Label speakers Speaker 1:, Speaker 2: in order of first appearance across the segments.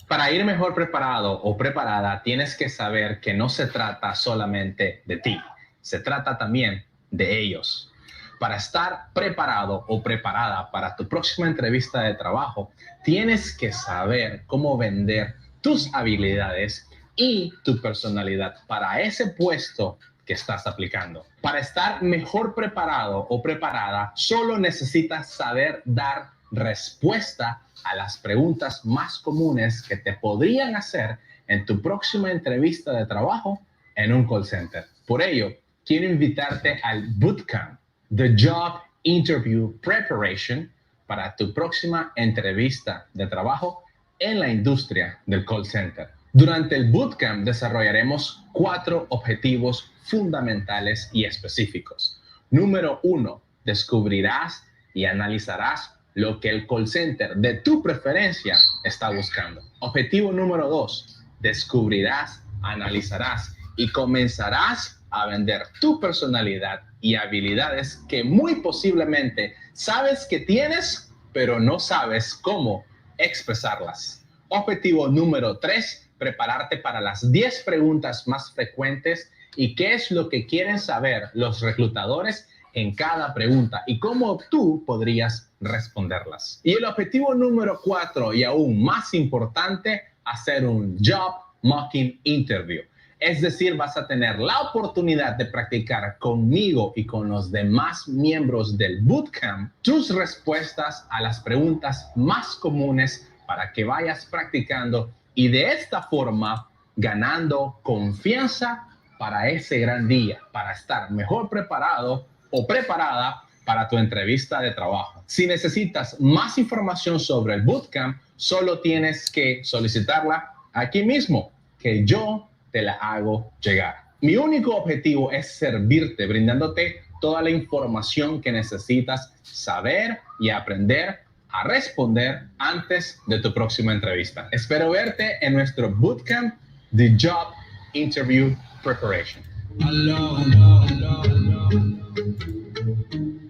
Speaker 1: Para ir mejor preparado o preparada, tienes que saber que no se trata solamente de ti, se trata también de ellos. Para estar preparado o preparada para tu próxima entrevista de trabajo, tienes que saber cómo vender tus habilidades y tu personalidad para ese puesto que estás aplicando. Para estar mejor preparado o preparada, solo necesitas saber dar respuesta a las preguntas más comunes que te podrían hacer en tu próxima entrevista de trabajo en un call center. Por ello, quiero invitarte al Bootcamp, The Job Interview Preparation, para tu próxima entrevista de trabajo en la industria del call center. Durante el bootcamp desarrollaremos 4 objetivos fundamentales y específicos. Número 1, descubrirás y analizarás lo que el call center de tu preferencia está buscando. Objetivo número 2, descubrirás, analizarás y comenzarás a vender tu personalidad y habilidades que muy posiblemente sabes que tienes, pero no sabes cómo expresarlas. Objetivo número 3, prepararte para las 10 preguntas más frecuentes y qué es lo que quieren saber los reclutadores en cada pregunta y cómo tú podrías responderlas. Y el objetivo número 4, y aún más importante, hacer un job mocking interview. Es decir, vas a tener la oportunidad de practicar conmigo y con los demás miembros del bootcamp tus respuestas a las preguntas más comunes para que vayas practicando y de esta forma ganando confianza para ese gran día, para estar mejor preparado o preparada para tu entrevista de trabajo. Si necesitas más información sobre el bootcamp, solo tienes que solicitarla aquí mismo, que yo te la hago llegar. Mi único objetivo es servirte, brindándote toda la información que necesitas saber y aprender a responder antes de tu próxima entrevista. Espero verte en nuestro bootcamp, The Job Interview Preparation. Hello, hello, hello, hello.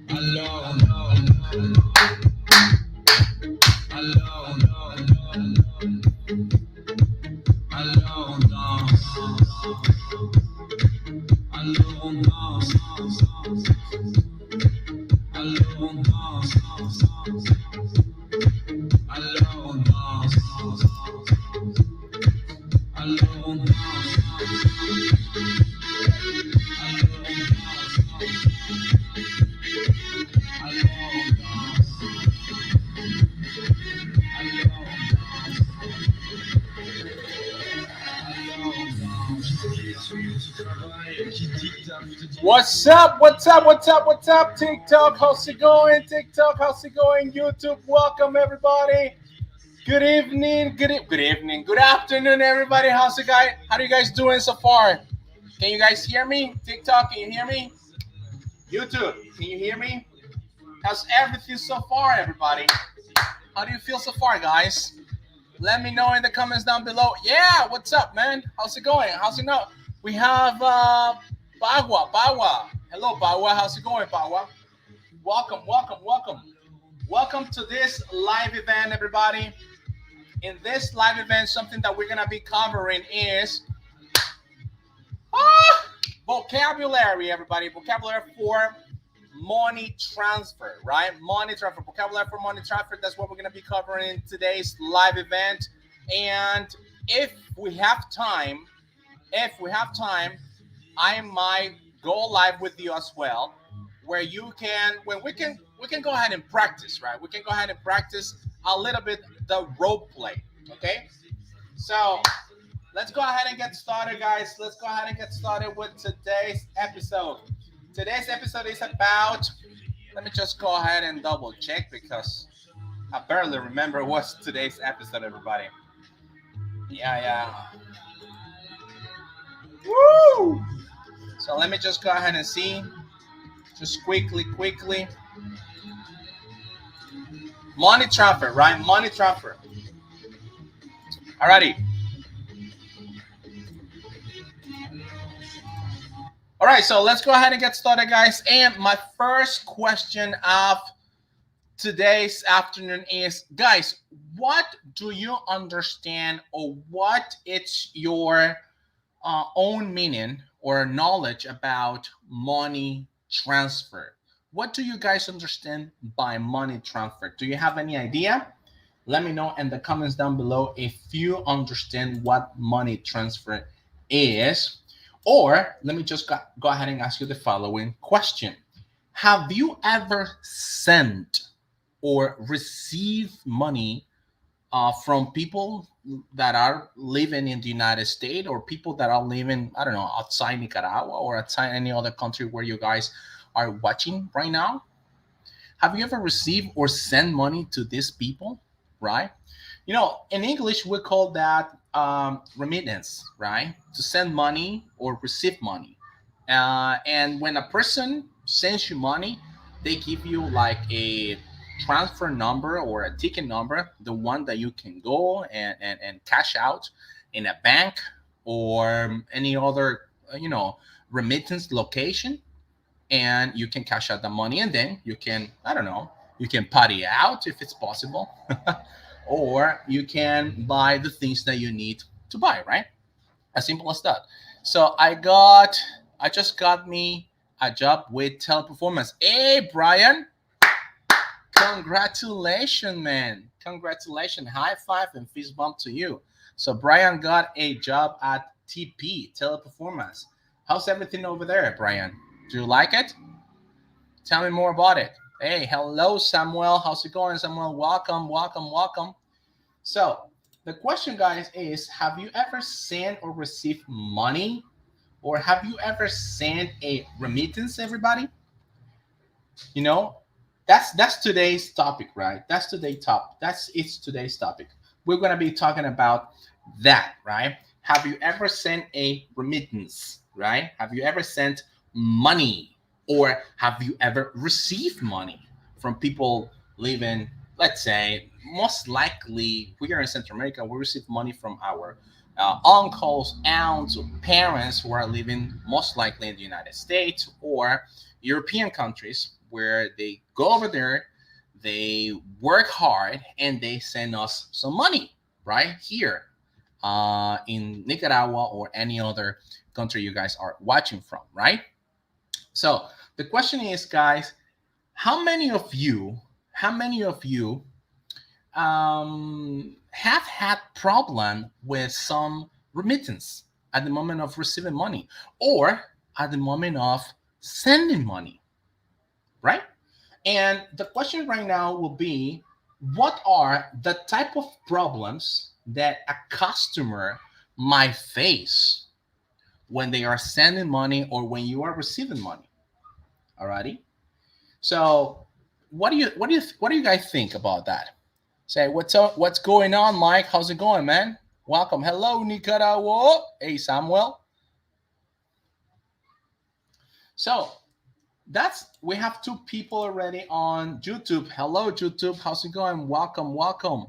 Speaker 1: Hello, hello, hello. Hello, hello, What's up? What's up? What's up? What's up? TikTok, how's it going? TikTok, how's it going? YouTube, welcome everybody. Good evening. Good evening. Good afternoon, everybody. How's it guys? How are you guys doing so far? Can you guys hear me? TikTok, can you hear me? YouTube, can you hear me? How's everything so far, everybody? How do you feel so far, guys? Let me know in the comments down below. Yeah, what's up, man? How's it going? How's it going? We have Bagua. Hello, Bagua. How's it going, Bagua? Welcome, welcome, welcome. Welcome to this live event, everybody. In this live event, something that we're going to be covering is vocabulary, everybody. Vocabulary for money transfer, right? Money transfer, vocabulary for money transfer. That's what we're going to be covering in today's live event. And if we have time, I might go live with you as well, where you can, when we can go ahead and practice, right? We can go ahead and practice a little bit the role play, okay? So let's go ahead and get started, guys. Let's go ahead and get started with today's episode. Today's episode is about, let me just go ahead and double check because I barely remember what's today's episode, everybody. Yeah. Woo! So let me just go ahead and see. Just quickly. Money transfer, right? Money transfer. Alrighty. All right, so let's go ahead and get started, guys. And my first question of
Speaker 2: today's afternoon is, guys, what do you understand, or what is your own meaning or knowledge about money transfer? What do you guys understand by money transfer? Do you have any idea? Let me know in the comments down below if you understand what money transfer is. Or let me just go ahead and ask you the following question. Have you ever sent or received money from people that are living in the United States, or people that are living, I don't know, outside Nicaragua or outside any other country where you guys are watching right now? Have you ever received or sent money to these people, right? In English, we call that remittance, right? To send money or receive money. And when a person sends you money, they give you like a transfer number or a ticket number, the one that you can go and cash out in a bank or any other, remittance location, and you can cash out the money, and then you can, I don't know, you can party out if it's possible, or you can buy the things that you need to buy, right? As simple as that. So I just got me a job with Teleperformance. Hey, Brian, congratulations, man. Congratulations. High five and fist bump to you. So Brian got a job at TP, Teleperformance. How's everything over there, Brian? Do you like it? Tell me more about it. Hey, hello, Samuel. How's it going, Samuel? Welcome, welcome, welcome. So, the question, guys, is, have you ever sent or received money? Or have you ever sent a remittance, everybody? You know, that's today's topic, right? That's today's top. That's it's today's topic. We're gonna be talking about that, right? Have you ever sent a remittance, right? Have you ever sent money, or have you ever received money from people living? Let's say, most likely, we are in Central America. We receive money from our uncles, aunts, or parents who are living most likely in the United States or European countries, where they go over there, they work hard, and they send us some money right here in Nicaragua or any other country you guys are watching from, right? So the question is, guys, how many of you, how many of you have had problem with some remittance at the moment of receiving money, or at the moment of sending money, right? And the question right now will be, what are the type of problems that a customer might face when they are sending money or when you are receiving money? Alrighty. So, what do you guys think about that? Say, what's up? What's going on, Mike? How's it going, man? Welcome. Hello, Nicaragua. Hey, Samuel. So that's we have two people already on YouTube. Hello, YouTube. How's it going? Welcome, welcome.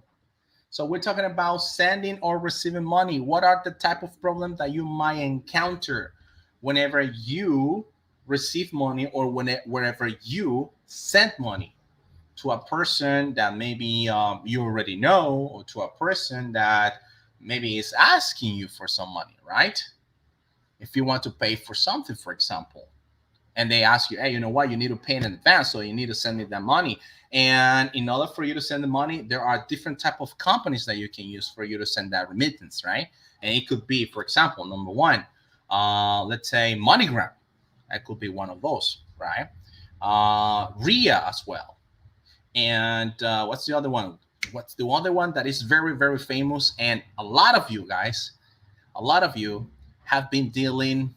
Speaker 2: So we're talking about sending or receiving money. What are the type of problems that you might encounter whenever you receive money, or wherever you send money to a person that maybe you already know, or to a person that maybe is asking you for some money, right? If you want to pay for something, for example, and they ask you, hey, you know what, you need to pay in advance, so you need to send me that money. And in order for you to send the money, there are different type of companies that you can use for you to send that remittance, right? And it could be, for example, number one, let's say MoneyGram. That could be one of those, right? RIA as well. And what's the other one? What's the other one that is very, very famous? And a lot of you guys, a lot of you have been dealing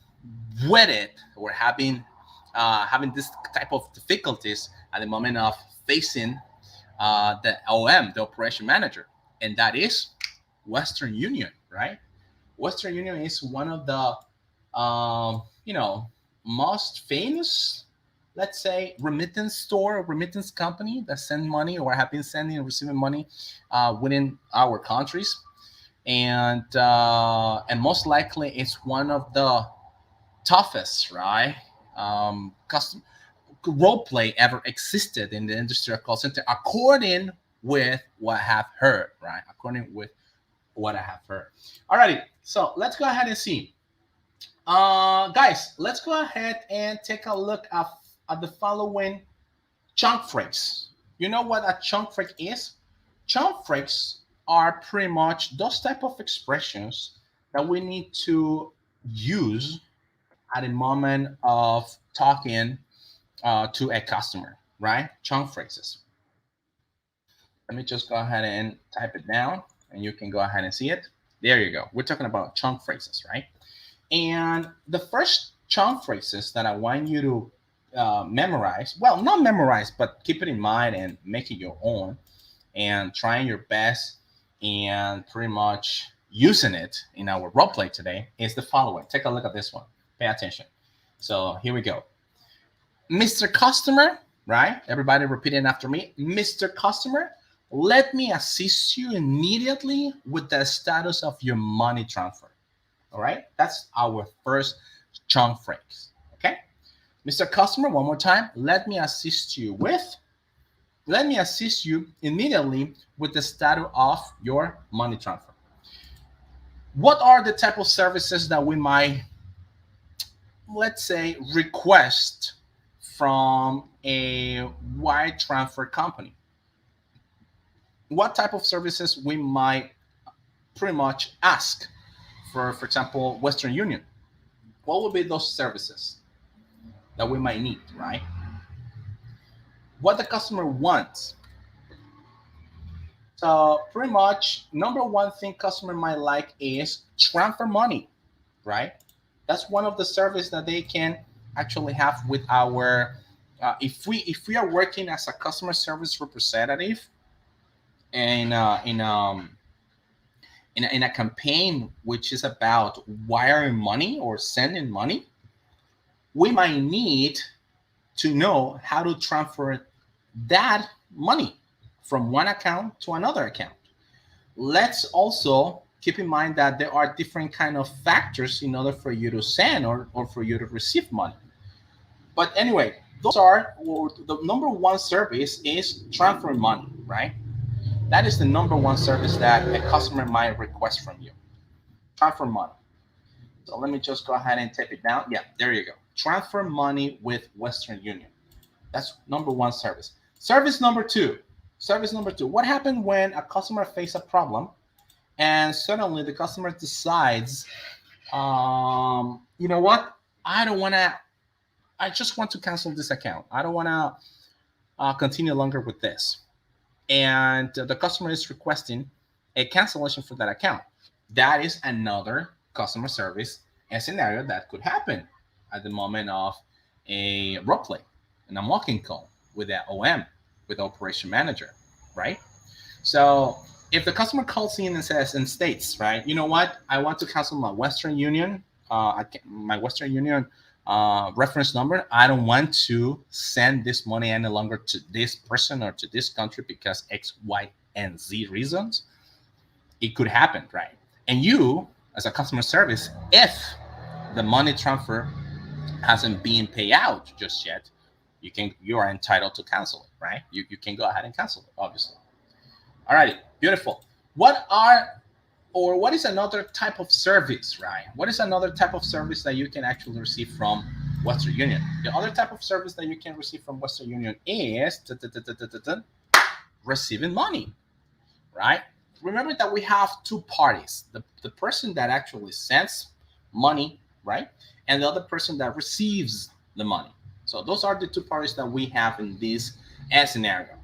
Speaker 2: with it, or having this type of difficulties at the moment of facing the OM, the operation manager, and that is Western Union, right? Western Union is one of the most famous, let's say, remittance store or remittance company that send money, or have been sending and receiving money within our countries, and most likely it's one of the toughest, right? Custom role play ever existed in the industry of call center, according with what I have heard, right? According with what I have heard. Alrighty, so let's go ahead and see. Guys, let's go ahead and take a look at the following chunk phrase. You know what a chunk phrase is? Chunk phrases are pretty much those type of expressions that we need to use at a moment of talking to a customer, right? Chunk phrases. Let me just go ahead and type it down and you can go ahead and see it. There you go. We're talking about chunk phrases, right? And the first chunk phrases that I want you to memorize, well, not memorize, but keep it in mind and make it your own and trying your best and pretty much using it in our role play today is the following. Take a look at this one. Pay attention. So here we go. Mr. Customer, right? Everybody repeating after me. Mr. Customer, let me assist you immediately with the status of your money transfer. All right, that's our first chunk phrase. Okay, Mr. Customer, one more time. Let me assist you immediately with the status of your money transfer. What are the type of services that we might, let's say, request from a wire transfer company? What type of services we might pretty much ask for example, Western Union? What would be those services that we might need, right? What the customer wants. So pretty much number one thing customer might like is transfer money, right? That's one of the services that they can actually have with our if we are working as a customer service representative in a campaign which is about wiring money or sending money, we might need to know how to transfer that money from one account to another account. Let's also keep in mind that there are different kind of factors in order for you to send or for you to receive money. But anyway, those are the number one service is transfer money, right? That is the number one service that a customer might request from you. Transfer money. So let me just go ahead and type it down. Yeah, there you go. Transfer money with Western Union. That's number one service. Service number two. What happened when a customer faces a problem and suddenly the customer decides, you know what? I just want to cancel this account. I don't want to continue longer with this. And the customer is requesting a cancellation for that account. That is another customer service and scenario that could happen at the moment of a role play and a mocking call with the OM, with the operation manager, right? So if the customer calls in and says and states, right, you know what, I want to cancel my Western Union, reference number. I don't want to send this money any longer to this person or to this country because X, Y, and Z reasons. It could happen, right? And you, as a customer service, if the money transfer hasn't been paid out just yet, you are entitled to cancel it, right? You can go ahead and cancel it, obviously. All right, beautiful. What is another type of service, right? What is another type of service that you can actually receive from Western Union? The other type of service that you can receive from Western Union is receiving money, right? Remember that we have two parties, the person that actually sends money, right? And the other person that receives the money. So those are the two parties that we have in this scenario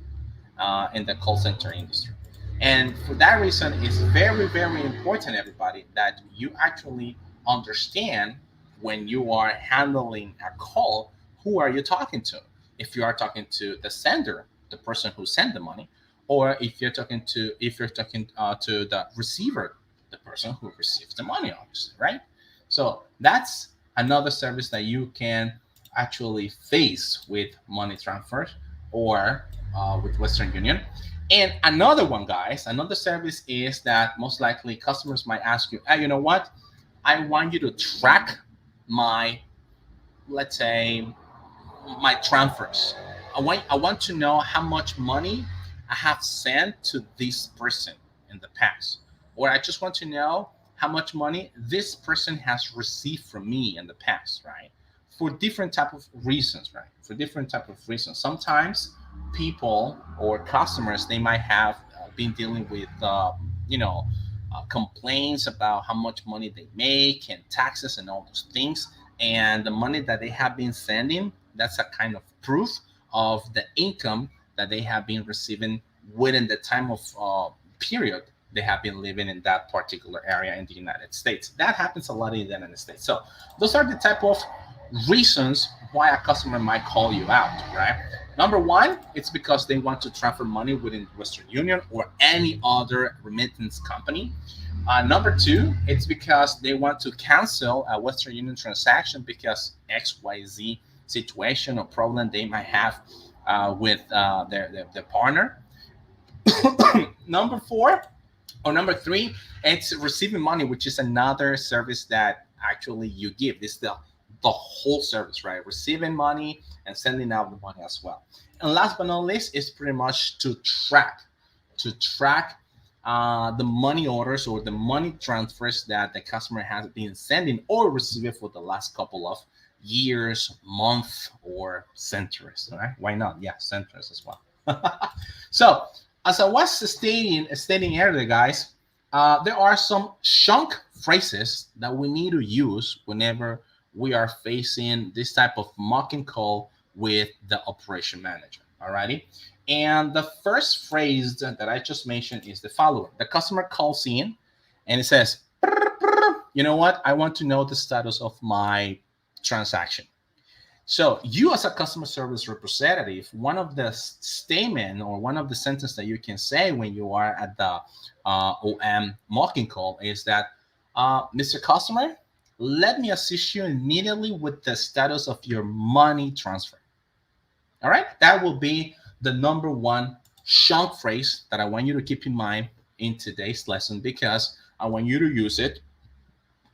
Speaker 2: in the call center industry. And for that reason, it's very, very important, everybody, that you actually understand when you are handling a call, who are you talking to? If you are talking to the sender, the person who sent the money, or if you're talking to the receiver, the person who receives the money, obviously, right? So that's another service that you can actually face with money transfers or with Western Union. And another one, guys, another service is that most likely customers might ask you, hey, you know what? I want you to track my, let's say, my transfers. I want to know how much money I have sent to this person in the past, or I just want to know how much money this person has received from me in the past, right? For different type of reasons, right? For different type of reasons. Sometimes people or customers, they might have been dealing with you know complaints about how much money they make and taxes and all those things, and the money that they have been sending, that's a kind of proof of the income that they have been receiving within the time of period they have been living in that particular area in the United States. That happens a lot in the United States. So those are the type of reasons why a customer might call you out, right? Number one, it's because they want to transfer money within Western Union or any other remittance company. Number two, it's because they want to cancel a Western Union transaction because XYZ situation or problem they might have with their partner. Number four, or number three, it's receiving money, which is another service that actually you give. This is the whole service, right? Receiving money and sending out the money as well. And last but not least, is pretty much to track the money orders or the money transfers that the customer has been sending or receiving for the last couple of years, month, or centuries. All right? Why not? Yeah, centuries as well. So, as I was stating earlier, guys, there are some shunk phrases that we need to use whenever we are facing this type of mocking call with the operation manager. Alrighty. And the first phrase that I just mentioned is the following: the customer calls in and it says, you know what? I want to know the status of my transaction. So you, as a customer service representative, one of the statement or one of the sentence that you can say when you are at the OM mocking call is that, Mr. Customer, let me assist you immediately with the status of your money transfer. All right, that will be the number one shunk phrase that I want you to keep in mind in today's lesson, because I want you to use it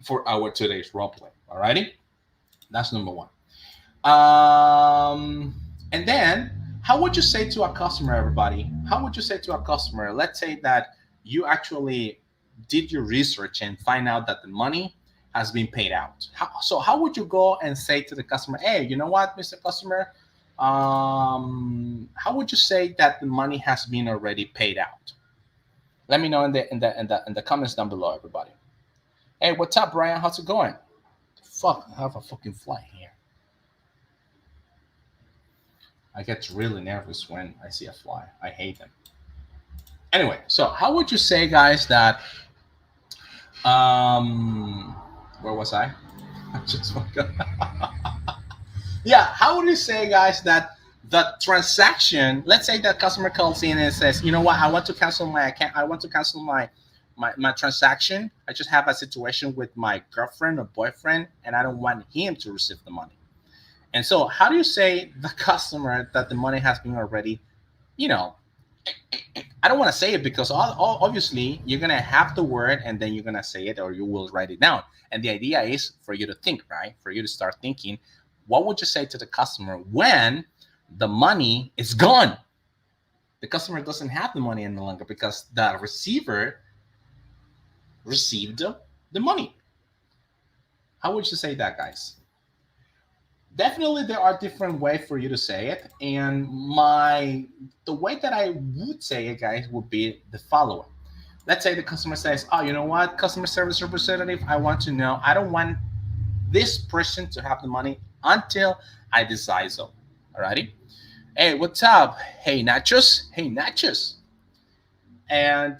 Speaker 2: for our today's role play. All righty, that's number one. Um, and then, how would you say to a customer, everybody? How would you say to a customer? Let's say that you actually did your research and find out that the money has been paid out. So how would you go and say to the customer, hey, you know what, Mr. Customer? How would you say that the money has been already paid out? Let me know in the comments down below, everybody. Hey, what's up, Brian? How's it going? Fuck, I have a fucking fly here. I get really nervous when I see a fly. I hate them. Anyway, so how would you say, guys, that where was I? I just forgot. Yeah, how would you say, guys, that the transaction, let's say the customer calls in and says, you know what, I want to cancel my account, I want to cancel my transaction. I just have a situation with my girlfriend or boyfriend and I don't want him to receive the money. And so, how do you say the customer that the money has been already, you know, I don't want to say it because obviously you're going to have the word and then you're going to say it or you will write it down. And the idea is for you to think, right? For you to start thinking, what would you say to the customer when the money is gone? The customer doesn't have the money any longer because the receiver received the money. How would you say that, guys? Definitely there are different ways for you to say it, and the way that I would say it, guys, would be the following. Let's say the customer says, oh, you know what, customer service representative, I want to know, I don't want this person to have the money until I decide so. Alrighty. Hey, what's up? Hey, nachos. Hey, nachos. And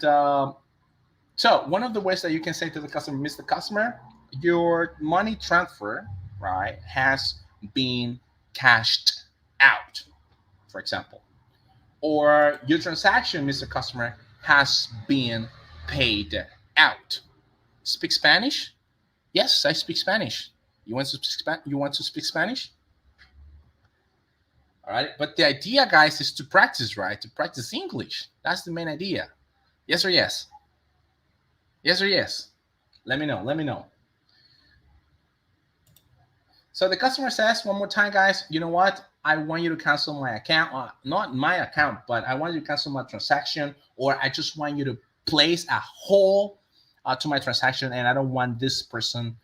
Speaker 2: so one of the ways that you can say to the customer, Mr. Customer, your money transfer, right, has been cashed out, for example, or your transaction, Mr. Customer, has been paid out. Speak Spanish? Yes, I speak Spanish. You want to speak Spanish? All right, but the idea, guys, is to practice, right? To practice English. That's the main idea. Yes or yes? Yes or yes? Let me know. Let me know. So the customer says one more time, guys, you know what? I want you to cancel my account, not my account, but I want you to cancel my transaction, or I just want you to place a hold to my transaction, and I don't want this person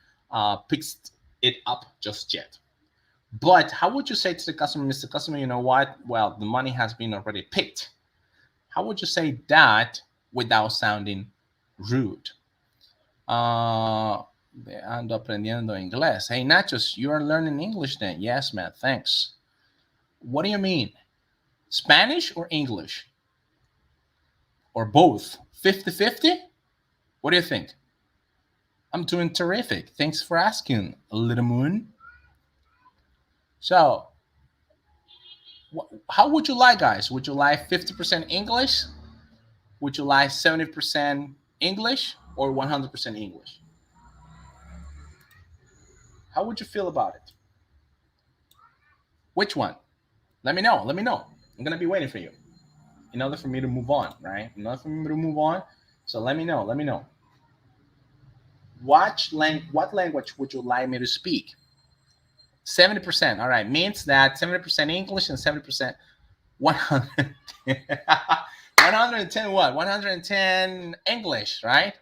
Speaker 2: picks it up just yet. But how would you say to the customer, Mr. Customer, you know what? Well, the money has been already picked. How would you say that without sounding rude? Ando aprendiendo inglés. Hey, Nachos, you are learning English then? Yes, man. Thanks. What do you mean? Spanish or English? Or both? 50-50? What do you think? I'm doing terrific. Thanks for asking, Little Moon. So, how would you like, guys? Would you like 50% English? Would you like 70% English or 100% English? How would you feel about it? Which one? Let me know. Let me know. I'm going to be waiting for you in order for me to move on, right? In order for me to move on. So let me know. Let me know. What language would you like me to speak? 70%. All right. Means that 70% English and 70% 100. 110 what? 110 English, right?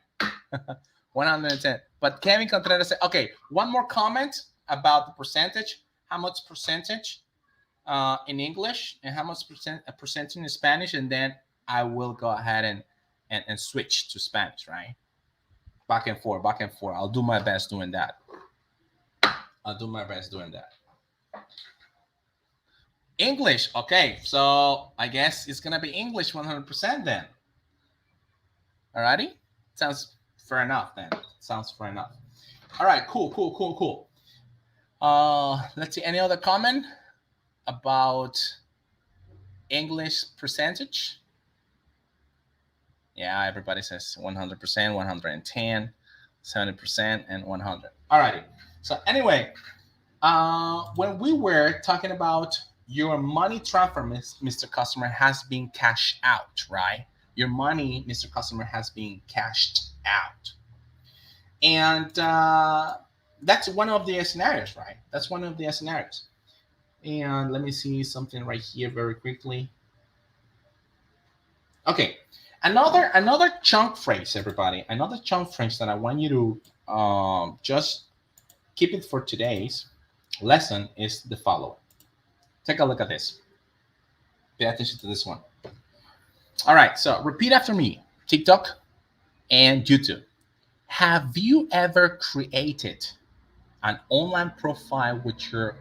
Speaker 2: 110. But Kevin Contreras said, okay, one more comment about the percentage. How much percentage in English and how much percent in Spanish, and then I will go ahead and switch to Spanish, right? Back and forth, back and forth. I'll do my best doing that. I'll do my best doing that. English, okay. So I guess it's gonna be English 100% then. Alrighty, sounds fair enough then. Sounds fair enough. All right, cool, cool, cool, cool. Let's see. Any other comment about English percentage? Yeah, everybody says 100%, 110, 70%, and 100. Alrighty. So anyway, when we were talking about your money transfer, Mr. Customer, has been cashed out, right? Your money, Mr. Customer, has been cashed out. And that's one of the scenarios, right? That's one of the scenarios. And let me see something right here very quickly. Okay, another chunk phrase, everybody. Another chunk phrase that I want you to just keep it for today's lesson is the following. Take a look at this. Pay attention to this one. All right, so repeat after me. TikTok and YouTube. Have you ever created an online profile with your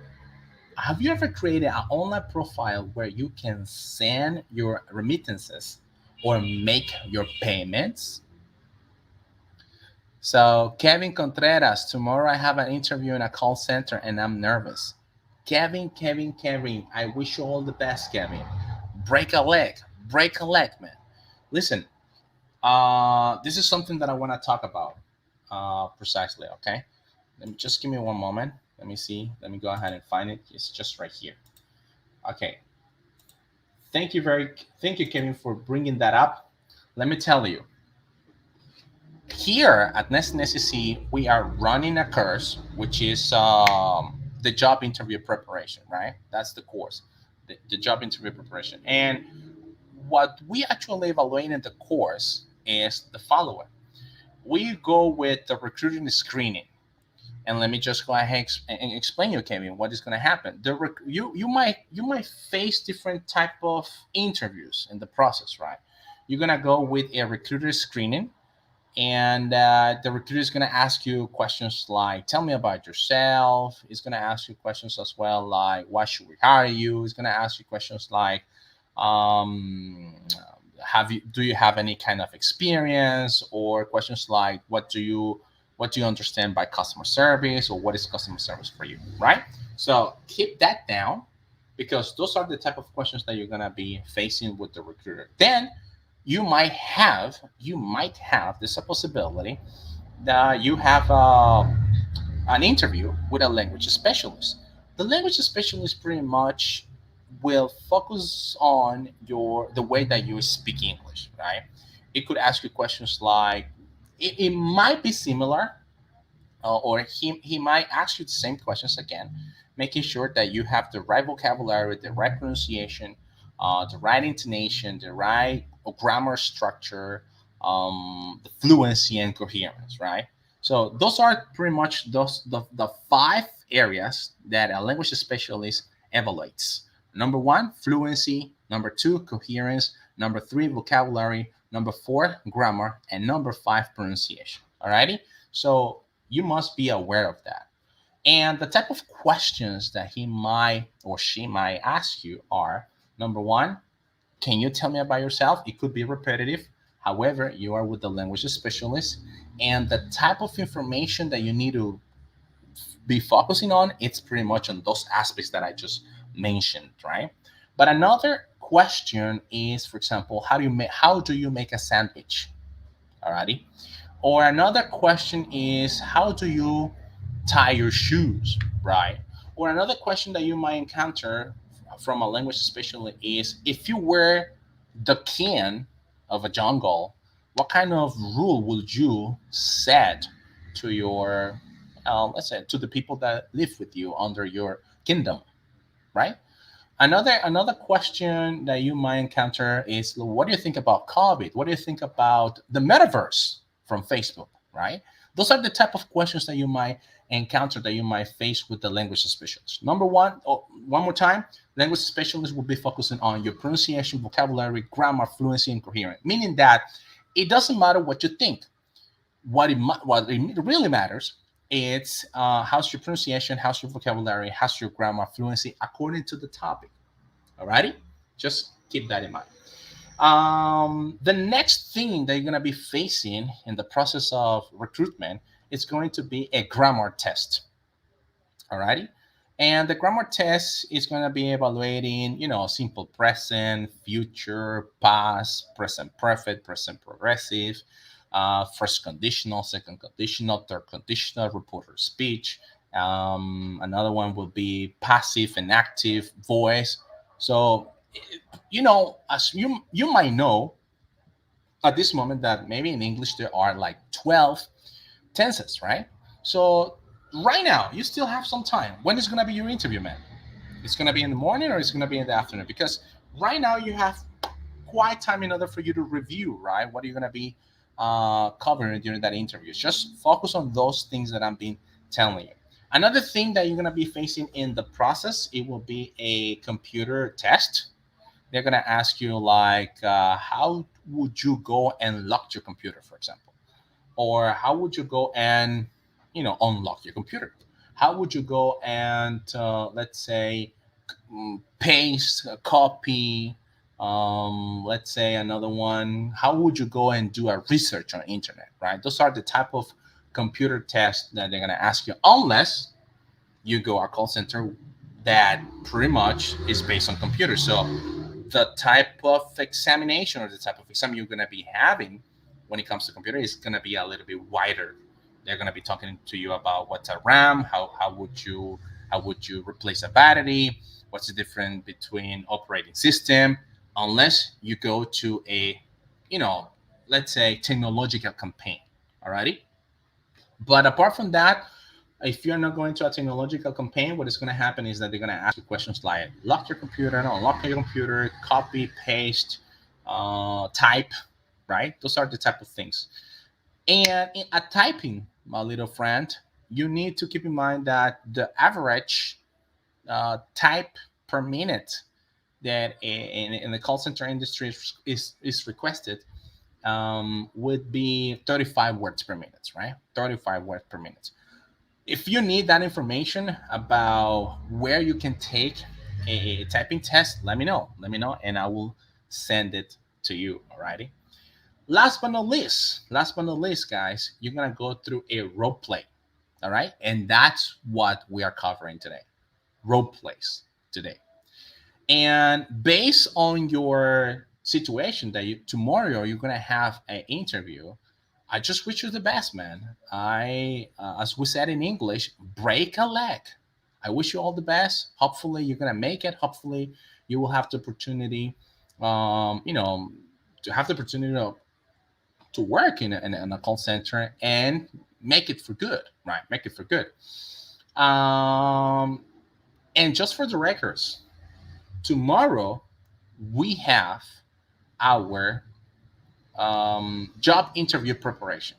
Speaker 2: have you ever created an online profile where you can send your remittances or make your payments? So Kevin Contreras, tomorrow I have an interview in a call center and I'm nervous. Kevin, I wish you all the best, Kevin. Break a leg, man. Listen, this is something that I want to talk about precisely, okay? Let me just give me one moment. Let me see. Let me go ahead and find it. It's just right here. Okay. Thank you, Kevin, for bringing that up. Let me tell you. Here at NSC, we are running a course, which is the job interview preparation, right? That's the course, the job interview preparation. And what we actually evaluate in the course is the following. We go with the recruiting screening. And let me just go ahead and explain you, Kevin, what is going to happen. You might face different type of interviews in the process, right? You're going to go with a recruiter screening, and the recruiter is going to ask you questions like, tell me about yourself. It's going to ask you questions as well like, why should we hire you? It's going to ask you questions like, do you have any kind of experience, or questions like, what do you understand by customer service, or what is customer service for you, right? So keep that down, because those are the type of questions that you're going to be facing with the recruiter. Then you might have this possibility that you have an interview with a language specialist. The language specialist pretty much will focus on the way that you speak English, right? It could ask you questions like, it might be similar, or he might ask you the same questions again, making sure that you have the right vocabulary, the right pronunciation, the right intonation, the right grammar structure, the fluency and coherence, right? So those are pretty much the five areas that a language specialist evaluates. Number one, fluency. Number two, coherence. Number three, vocabulary. Number four, grammar. And number five, pronunciation. Alrighty? So you must be aware of that. And the type of questions that he might or she might ask you are: number one, can you tell me about yourself? It could be repetitive. However, you are with the language specialist, and the type of information that you need to be focusing on, it's pretty much on those aspects that I just mentioned, right? But another question is, for example, how do you make a sandwich? Alrighty. Or another question is, how do you tie your shoes, right? Or another question that you might encounter from a language specialist is, if you were the king of a jungle, what kind of rule would you set to your, let's say, to the people that live with you under your kingdom, right? Another question that you might encounter is, what do you think about COVID? What do you think about the metaverse from Facebook? Right? Those are the type of questions that you might encounter, that you might face with the language specialist. Number one, one more time, language specialist will be focusing on your pronunciation, vocabulary, grammar, fluency, and coherence. Meaning that it doesn't matter what you think. What it really matters, it's how's your pronunciation, how's your vocabulary, how's your grammar, fluency according to the topic. Alrighty, just keep that in mind. The next thing that you're gonna be facing in the process of recruitment is going to be a grammar test. Alrighty, and the grammar test is gonna be evaluating, simple present, future, past, present perfect, present progressive, first conditional, second conditional, third conditional, reporter speech. Another one will be passive and active voice. So, as you might know at this moment, that maybe in English there are like 12 tenses, right? So right now you still have some time. When is gonna be your interview, man? It's gonna be in the morning or it's gonna be in the afternoon? Because right now you have quite time in order for you to review, right? What are you gonna be covering during that interview? Just focus on those things that I'm being telling you. Another thing that you're gonna be facing in the process, it will be a computer test. They're gonna ask you like, how would you go and lock your computer, for example, or how would you go and unlock your computer? How would you go and let's say paste, copy? Let's say another one. How would you go and do a research on internet? Right. Those are the type of computer tests that they're gonna ask you, unless you go a call center that pretty much is based on computers. So the type of examination or the type of exam you're going to be having when it comes to computer is going to be a little bit wider. They're going to be talking to you about what's a RAM, how would you replace a battery, what's the difference between operating system, unless you go to a, you know, let's say technological campaign. Alrighty. But apart from that, if you're not going to a technological campaign, what is going to happen is that they're going to ask you questions like lock your computer, no, unlock your computer, copy, paste, type, right? Those are the type of things. And at typing, my little friend, you need to keep in mind that the average type per minute that in the call center industry is requested would be 35 words per minute, right? 35 words per minute. If you need that information about where you can take a typing test, let me know. Let me know, and I will send it to you. Alrighty. Last but not least, guys, you're gonna go through a role play. All right, and that's what we are covering today. Role plays today, and based on your situation that you tomorrow you're gonna have an interview. I just wish you the best, man. As we said in English, break a leg. I wish you all the best. Hopefully, you're gonna make it. Hopefully, you will have the opportunity, um, you know, to have the opportunity to work in a call center and make it for good, right? Make it for good. Um, And just for the records, tomorrow we have our job interview preparation.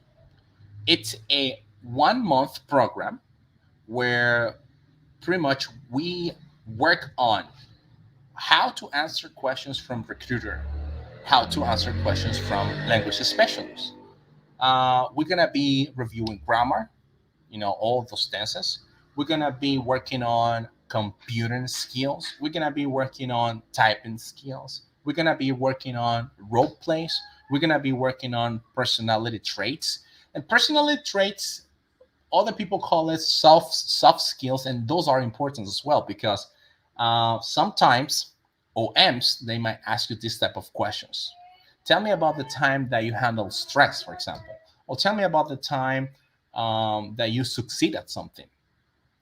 Speaker 2: It's a 1 month program where pretty much we work on how to answer questions from recruiter, how to answer questions from language specialists. We're gonna be reviewing grammar, all of those tenses. We're gonna be working on computing skills. We're gonna be working on typing skills. We're gonna be working on role plays. We're gonna be working on personality traits. And personality traits, other people call it soft skills, and those are important as well because sometimes OMs they might ask you this type of questions. Tell me about the time that you handle stress, for example, or tell me about the time that you succeed at something.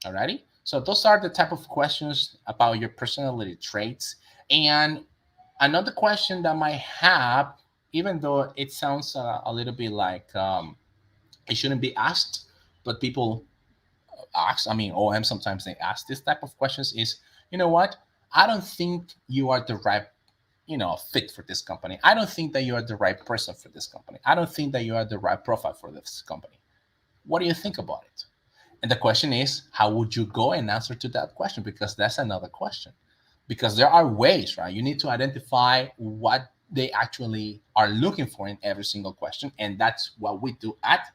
Speaker 2: Alrighty. So those are the type of questions about your personality traits. And another question that might have, even though it sounds a little bit like it shouldn't be asked, but people ask, I mean, OM sometimes they ask this type of questions is, you know what? I don't think you are the right, fit for this company. I don't think that you are the right person for this company. I don't think that you are the right profile for this company. What do you think about it? And the question is, how would you go and answer to that question? Because that's another question. Because there are ways, right? You need to identify what they actually are looking for in every single question. And that's what we do at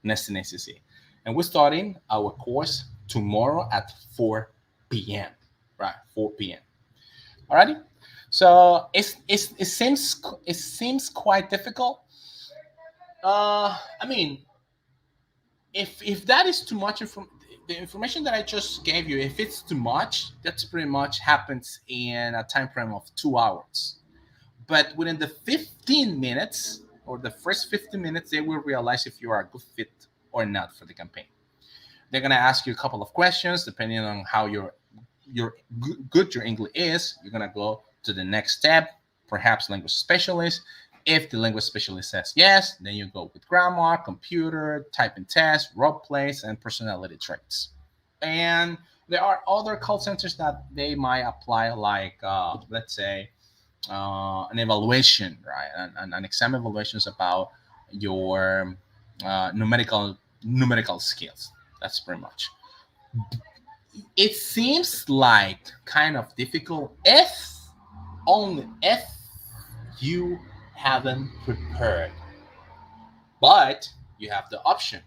Speaker 2: Nesting ACC. And we're starting our course tomorrow at 4 p.m. Right, 4 p.m. Alrighty. So it seems quite difficult. I mean, if that is too much the information that I just gave you, if it's too much, that's pretty much happens in a time frame of 2 hours. But within the 15 minutes or the first 15 minutes, they will realize if you are a good fit or not for the campaign. They're gonna ask you a couple of questions depending on how good your English is. You're gonna go to the next step, perhaps language specialist. If the language specialist says yes, then you go with grammar, computer, typing test, role plays, and personality traits. And there are other call centers that they might apply, like let's say an evaluation, right? An exam evaluations about your numerical skills. That's pretty much. It seems like kind of difficult if you haven't prepared, but you have the option,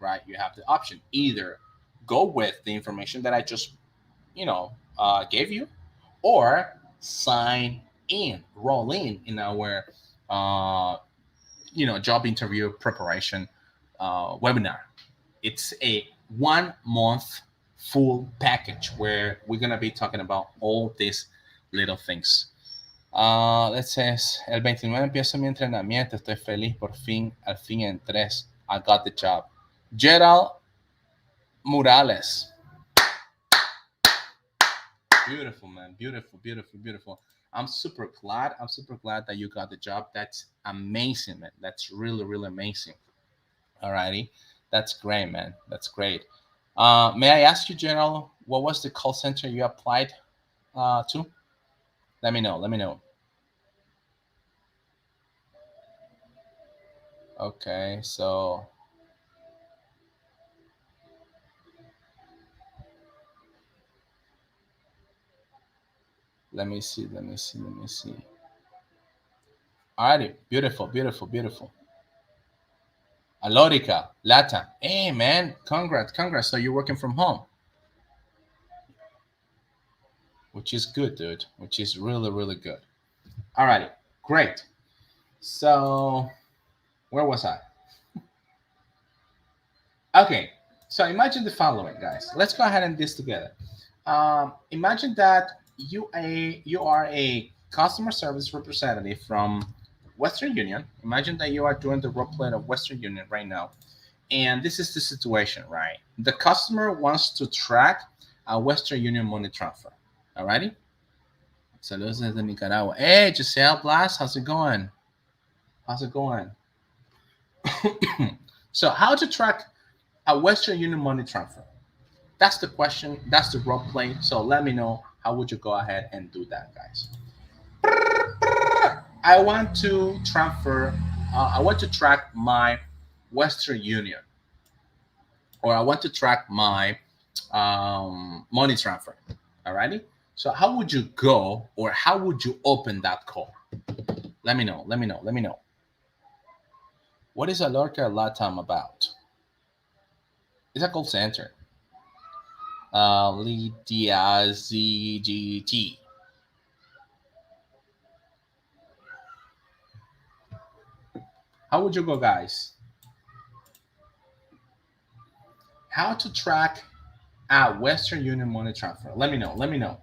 Speaker 2: right? You have the option either go with the information that I just gave you, or sign in, roll in our job interview preparation webinar. It's a 1 month full package where we're gonna be talking about all these little things. Let's say el 29 empiezo mi entrenamiento. Estoy feliz por fin. Al fin en 3. I got the job. Gerald Morales. Beautiful, man. Beautiful, beautiful, beautiful. I'm super glad. I'm super glad that you got the job. That's amazing, man. That's really, really amazing. Alrighty. That's great, man. That's great. May I ask you, General, what was the call center you applied to? Let me know. Let me know. Okay, so let me see. Let me see. Let me see. Alrighty, beautiful, beautiful, beautiful. Alorica, Lata. Hey, man, congrats, congrats. So you're working from home, which is good, dude. Which is really, really good. Alrighty, great. So where was I? Okay, so imagine the following, guys. Let's go ahead and this together. Imagine that you are a customer service representative from Western Union. Imagine that you are doing the role play of Western Union right now, and this is the situation, right? The customer wants to track a Western Union money transfer. Alrighty. Saludos desde Nicaragua. Hey, Giselle Blas, how's it going? How's it going? So, how to track a Western Union money transfer? That's the question. That's the role play. So let me know how would you go ahead and do that, guys. I want to transfer. I want to track my Western Union, or I want to track my money transfer. Alrighty. So how would you go, or how would you open that call? Let me know. Let me know. Let me know. What is Alorca Latam about? It's a call center. Lydia ZGT. How would you go, guys? How to track a Western Union money transfer? Let me know. Let me know.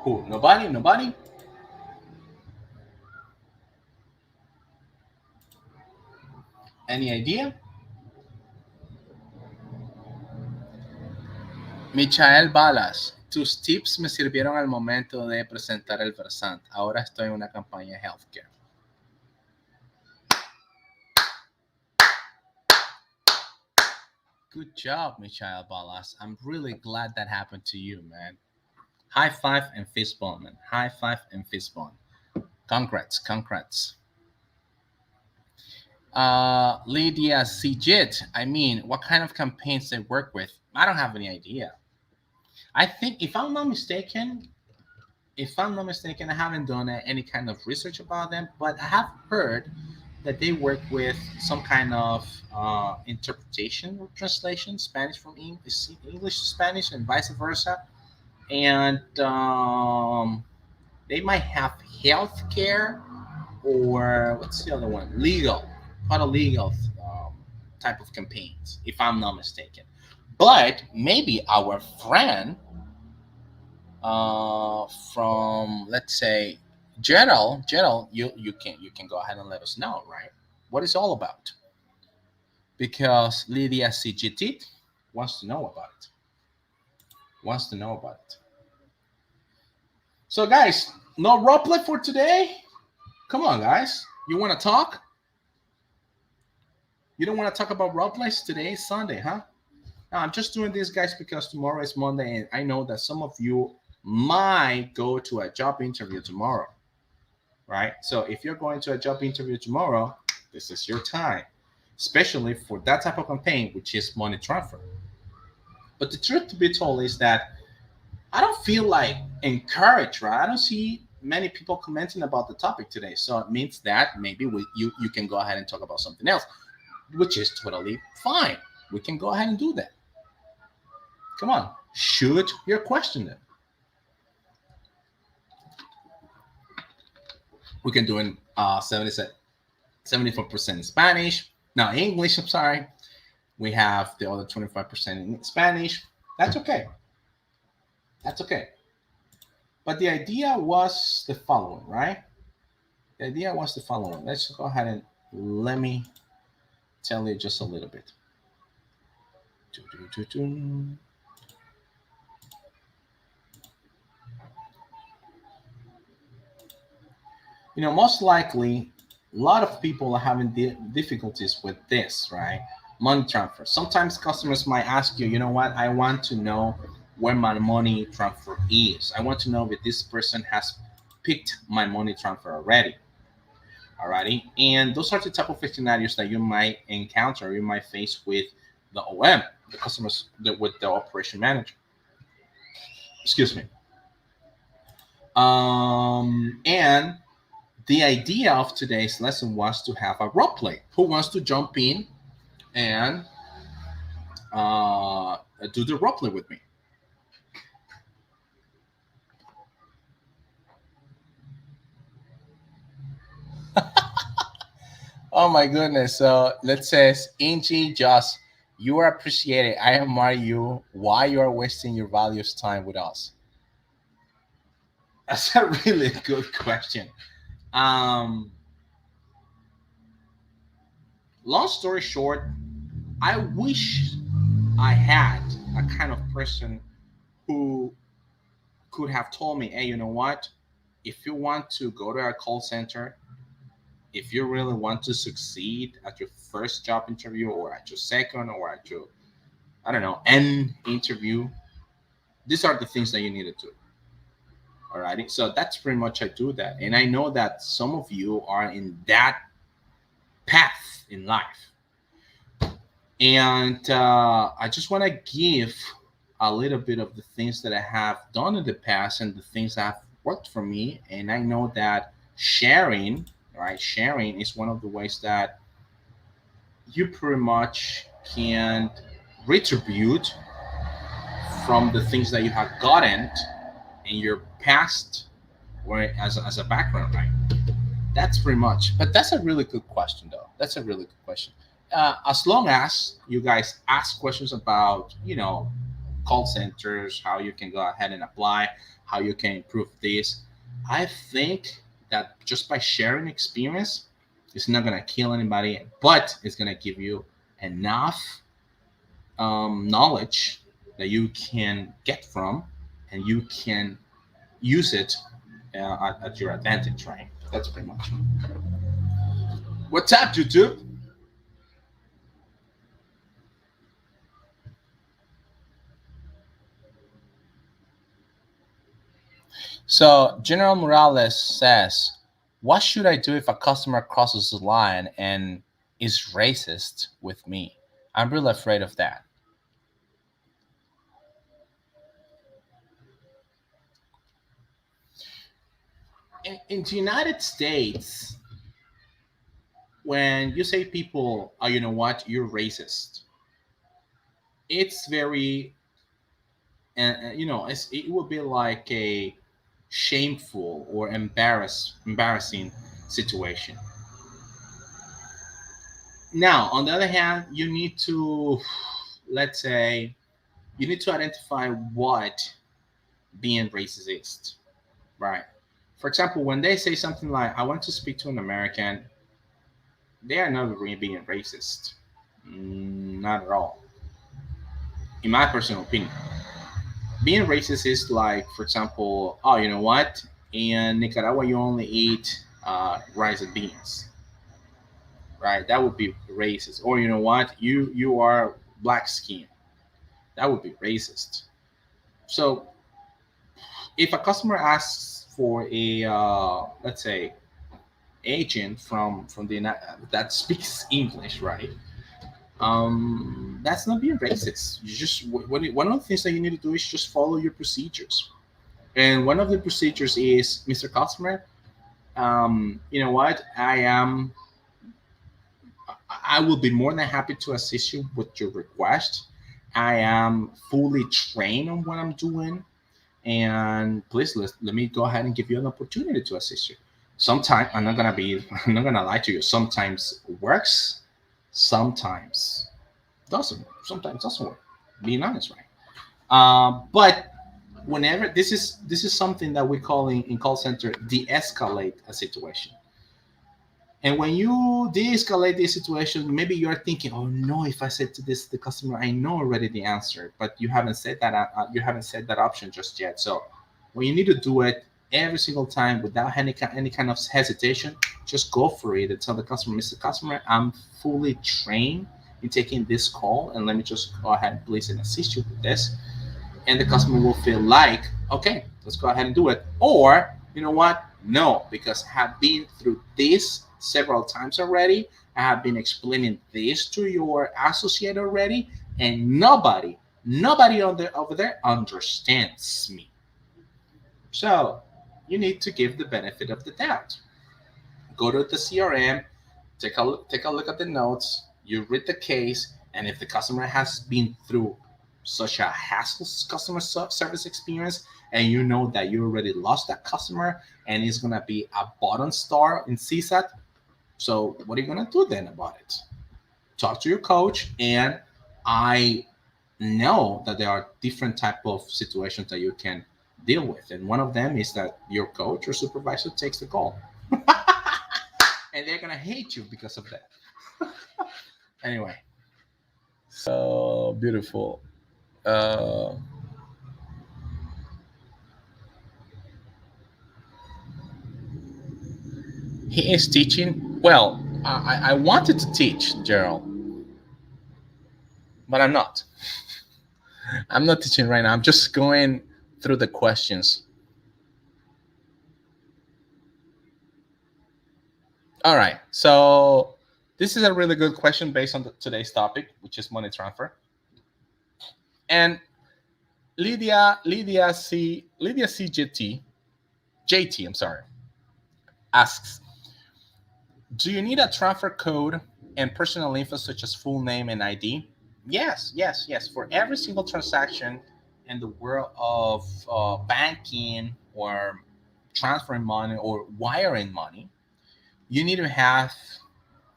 Speaker 2: Who? Nobody? Nobody? Any idea? Michael Balas. Tus tips me sirvieron al momento de presentar el Versant. Ahora estoy en una campaña de healthcare. Good job, Michael Balas. I'm really glad that happened to you, man. High five and fist bump, man. High five and fist bump. Congrats, congrats. Lydia Cjit. I mean, what kind of campaigns they work with? I don't have any idea. I think, if I'm not mistaken, I haven't done any kind of research about them, but I have heard that they work with some kind of interpretation or translation, Spanish from English to Spanish, and vice versa. And they might have healthcare, or what's the other one? Legal, paralegal type of campaigns, if I'm not mistaken. But maybe our friend from, let's say, Gerald, you can go ahead and let us know, right? What it's all about, because Lydia CGT wants to know about it. Wants to know about it. So, guys, no roleplay for today. Come on, guys. You want to talk? You don't want to talk about roleplays today? Is Sunday, huh? Now, I'm just doing this, guys, because tomorrow is Monday, and I know that some of you might go to a job interview tomorrow, right? So if you're going to a job interview tomorrow, this is your time, especially for that type of campaign, which is money transfer. But the truth to be told is that I don't feel like encouraged, right? I don't see many people commenting about the topic today. So it means that maybe you can go ahead and talk about something else, which is totally fine. We can go ahead and do that. Come on, shoot your question then. We can do it 74% in Spanish. No, English, I'm sorry. We have the other 25% in Spanish. That's okay. That's okay. But the idea was the following, right? The idea was the following. Let's go ahead and let me tell you just a little bit. Most likely, a lot of people are having difficulties with this, right? Money transfer. Sometimes customers might ask you, you know what? I want to know where my money transfer is. I want to know if this person has picked my money transfer already. Alrighty. And those are the type of scenarios that you might encounter, you might face with the OM, the customers, with the operation manager. Excuse me. And the idea of today's lesson was to have a role play. Who wants to jump in and do the role play with me? Oh my goodness. So let's say, Angie, just, you are appreciated. I admire you. Why you are wasting your valuable time with us? That's a really good question. Long story short, I wish I had a kind of person who could have told me, hey, you know what? If you want to go to a call center, if you really want to succeed at your first job interview or at your second or at your, I don't know, N interview, these are the things that you need to do. All right. So that's pretty much I do that. And I know that some of you are in that path in life. And I just want to give a little bit of the things that I have done in the past and the things that have worked for me. And I know that sharing, right, sharing is one of the ways that you pretty much can retribute from the things that you have gotten in your past or as a background, right? That's pretty much. But that's a really good question, though. That's a really good question. As long as you guys ask questions about, call centers, how you can go ahead and apply, how you can improve this, I think that just by sharing experience, it's not gonna kill anybody, but it's gonna give you enough knowledge that you can get from, and you can use it at your advantage, right? That's pretty much. What's up, YouTube? So General Morales says, "What should I do if a customer crosses the line and is racist with me? I'm really afraid of that." In the United States, when you say people, oh, you know what, you're racist, it's very, it would be like a shameful or embarrassing situation. Now, on the other hand, you need to, let's say, you need to identify what being racist is, right? For example, when they say something like, I want to speak to an American, they are not really being racist. Not at all. In my personal opinion, being racist is like, for example, oh, you know what? In Nicaragua, you only eat rice and beans, right? That would be racist. Or you know what? You are black skin. That would be racist. So if a customer asks for a let's say agent from the that speaks English, right? That's not being racist. You just one of the things that you need to do is just follow your procedures. And one of the procedures is, Mr. Customer, you know what? I will be more than happy to assist you with your request. I am fully trained on what I'm doing, and please let me go ahead and give you an opportunity to assist you. Sometimes I'm not gonna lie to you. Sometimes works, sometimes doesn't. Sometimes doesn't work. Being honest, right? But whenever this is something that we call in call center de-escalate a situation. And when you de-escalate the situation, maybe you are thinking, "Oh no! If I said to this the customer, I know already the answer, but you haven't said that. You haven't said that option just yet." So, when you need to do it every single time without any kind of hesitation, just go for it and tell the customer, "Mr. Customer, I'm fully trained in taking this call, and let me just go ahead and please and assist you with this." And the customer will feel like, "Okay, let's go ahead and do it." Or, you know what? No, because I have been through this several times already. I have been explaining this to your associate already, and nobody over there understands me. So you need to give the benefit of the doubt. Go to the CRM, take a look at the notes, you read the case, and if the customer has been through such a hassle customer service experience, and you know that you already lost that customer and it's gonna be a bottom star in CSAT, so what are you gonna do then about it? Talk to your coach, and I know that there are different type of situations that you can deal with, and one of them is that your coach or supervisor takes the call, and they're gonna hate you because of that. Anyway, So beautiful. Uh, he is teaching. Well, I wanted to teach, Gerald, but I'm not. I'm not teaching right now. I'm just going through the questions. All right. So this is a really good question based on today's topic, which is money transfer. And Lydia CJT, JT, I'm sorry, asks, do you need a transfer code and personal info such as full name and ID? Yes, yes, yes. For every single transaction in the world of banking or transferring money or wiring money, you need to have,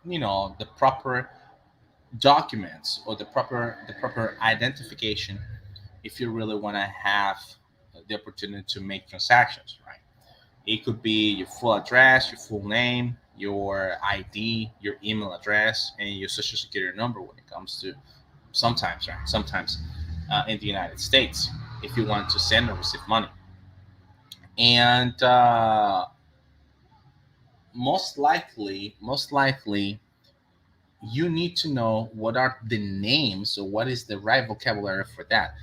Speaker 2: the proper documents or the proper identification if you really want to have the opportunity to make transactions, right? It could be your full address, your full name, your ID, your email address, and your social security number when it comes to sometimes, right? Sometimes in the United States, if you want to send or receive money. And most likely, you need to know what are the names or what is the right vocabulary for that.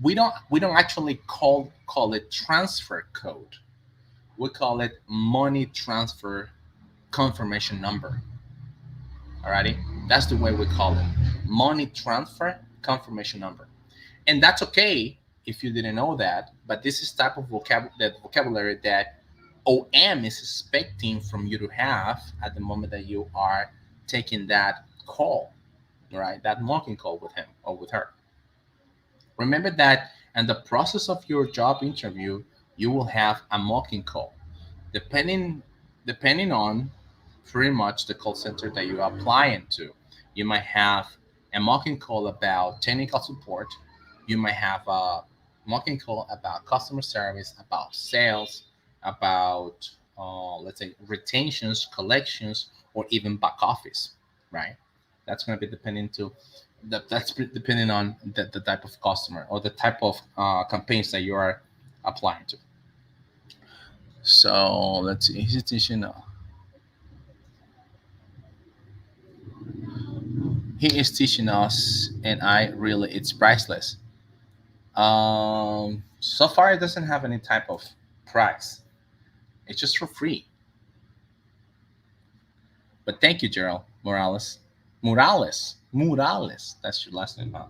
Speaker 2: We don't actually call it transfer code. We call it money transfer confirmation number. Alrighty, that's the way we call it, money transfer confirmation number. And that's okay if you didn't know that, but this is type of vocabulary that OM is expecting from you to have at the moment that you are taking that call, right? That mocking call with him or with her. Remember that in the process of your job interview, you will have a mocking call. Depending on pretty much the call center that you're applying to. You might have a mocking call about technical support. You might have a mocking call about customer service, about sales, about let's say retentions, collections, or even back office, right? That's going to be depending on the type of customer or the type of campaigns that you are applying to. So let's see. He is teaching us, and I really, it's priceless. So far, it doesn't have any type of price. It's just for free. But thank you, Gerald Morales. Morales. That's your last name, huh?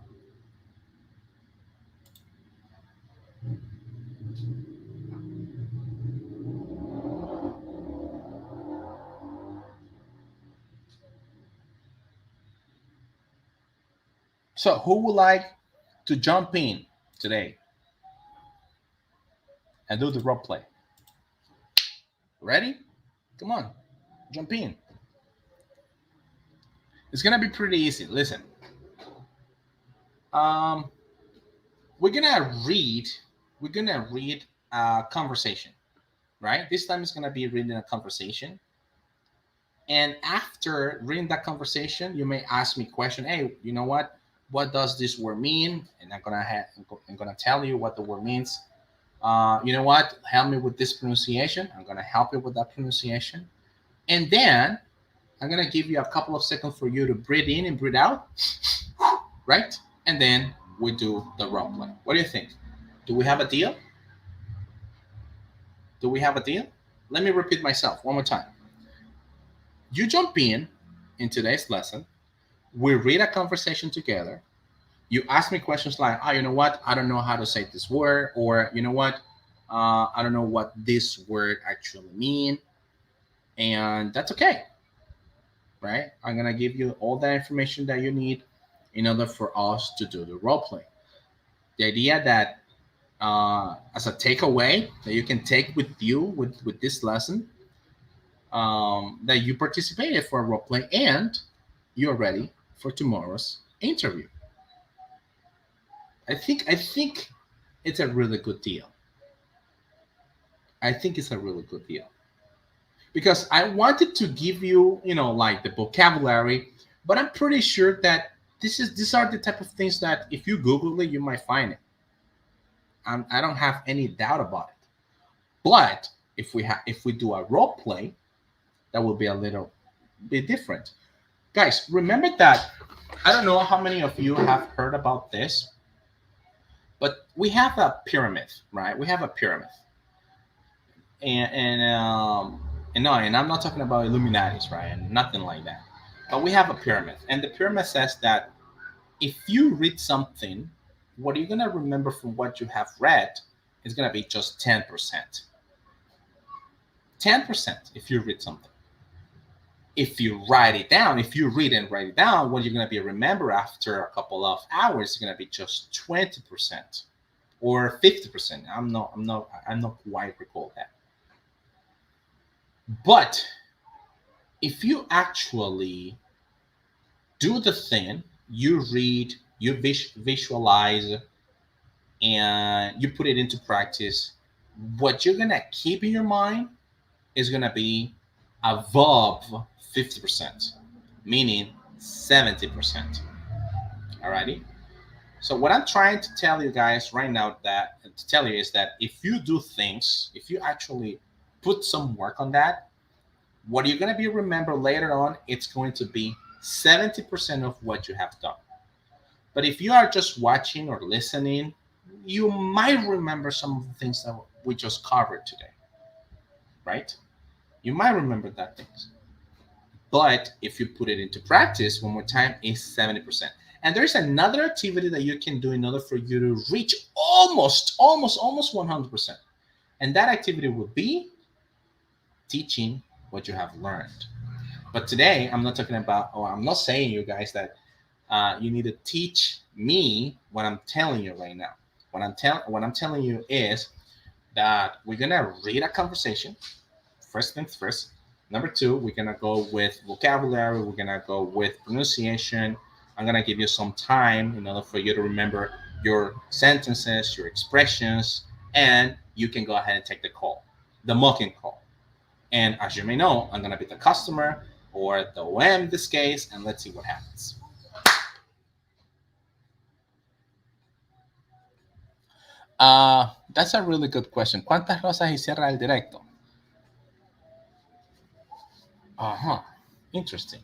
Speaker 2: So, who would like to jump in today and do the role play? Ready? Come on, jump in. It's gonna be pretty easy. Listen, um, we're gonna read. We're gonna read a conversation, right? This time it's gonna be reading a conversation, and after reading that conversation, you may ask me a question. Hey, you know what? What does this word mean? And I'm gonna tell you what the word means. You know what? Help me with this pronunciation. I'm gonna help you with that pronunciation, and then I'm gonna give you a couple of seconds for you to breathe in and breathe out, right? And then we do the role play. What do you think? Do we have a deal? Do we have a deal? Let me repeat myself one more time. You jump in today's lesson. We read a conversation together. You ask me questions like, oh, you know what? I don't know how to say this word, or you know what? I don't know what this word actually mean, and that's okay, right? I'm gonna give you all the information that you need in order for us to do the role play. The idea that as a takeaway that you can take with you with this lesson, that you participated for a role play and you're ready for tomorrow's interview. I think it's a really good deal. I think it's a really good deal because I wanted to give you, like the vocabulary, but I'm pretty sure that These are the type of things that if you Google it, you might find it. I don't have any doubt about it. But if we do a role play, that will be a little bit different. Guys, remember that I don't know how many of you have heard about this, but we have a pyramid, right? We have a pyramid, and no, and I'm not talking about Illuminatis, right? And nothing like that. But we have a pyramid, and the pyramid says that if you read something, what you're gonna remember from what you have read is gonna be just 10%. 10% if you read something. If you write it down, if you read and write it down, what you're gonna be remember after a couple of hours is gonna be just 20% or 50%. I'm not quite recall that. But if you actually do the thing, you read, you visualize, and you put it into practice, what you're gonna keep in your mind is gonna be above 50%, meaning 70%. Alrighty. So what I'm trying to tell you guys right now that to tell you is that if you do things, if you actually put some work on that, what you're gonna be remember later on, it's going to be 70% of what you have done. But if you are just watching or listening, you might remember some of the things that we just covered today, right? You might remember that things. But if you put it into practice one more time, it's 70%. And there's another activity that you can do in order for you to reach almost 100%. And that activity would be teaching what you have learned. But today, I'm not talking about, or I'm not saying you guys that you need to teach me what I'm telling you right now. What I'm telling you is that we're gonna read a conversation. First things first. Number two, we're gonna go with vocabulary. We're gonna go with pronunciation. I'm gonna give you some time in order for you to remember your sentences, your expressions, and you can go ahead and take the call, the mocking call. And as you may know, I'm gonna be the customer or the OM in this case, and let's see what happens. That's a really good question. ¿Cuántas rosas y cierra el directo? Uh-huh. Interesting.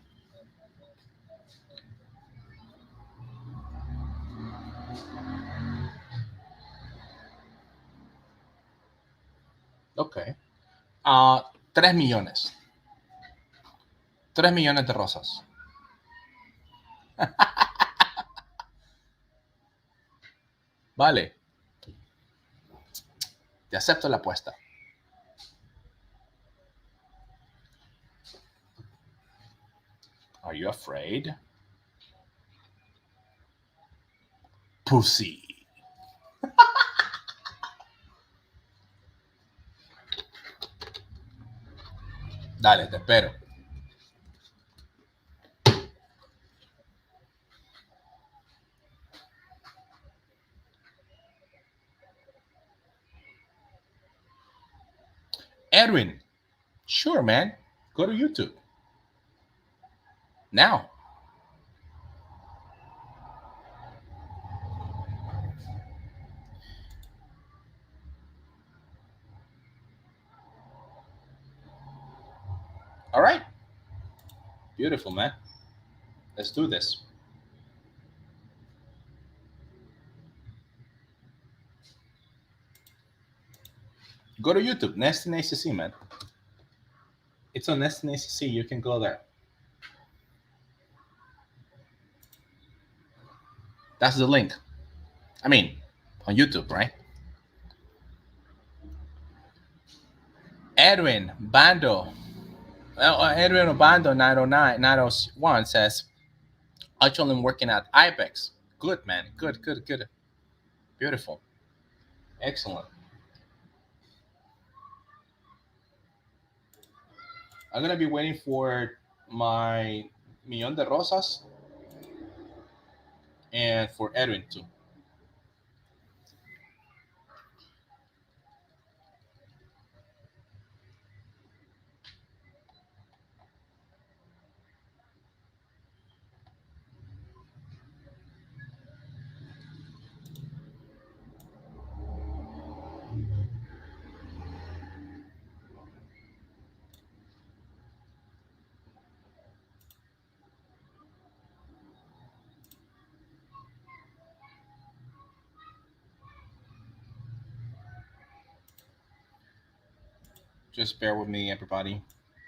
Speaker 2: Ok. 3 millones. 3 millones de rosas. Vale. Te acepto la apuesta. Are you afraid? Pussy. Dale, te espero. Edwin. Sure, man. Go to YouTube. Now. All right. Beautiful, man. Let's do this. Go to YouTube, Nesting ACC, man. It's on Nesting ACC. You can go there. That's the link. I mean, on YouTube, right? Edwin Bando. Edwin Obando 901 says, actually, I'm working at IBEX. Good, man. Good. Beautiful. Excellent. I'm going to be waiting for my Millón de Rosas and for Edwin, too. Just bear with me, everybody.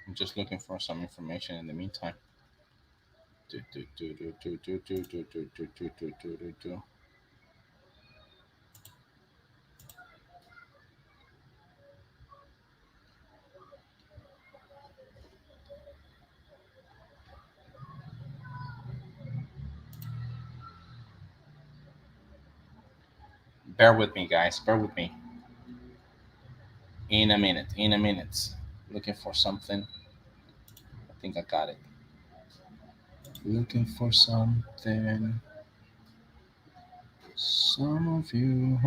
Speaker 2: I'm just looking for some information in the meantime. Do, do, do, do, do, do, do, do, do, do, do, do, do, do. Bear with me, guys. Bear with me. In a minute. In a minute. Looking for something. I think I got it. Looking for something. Some of you.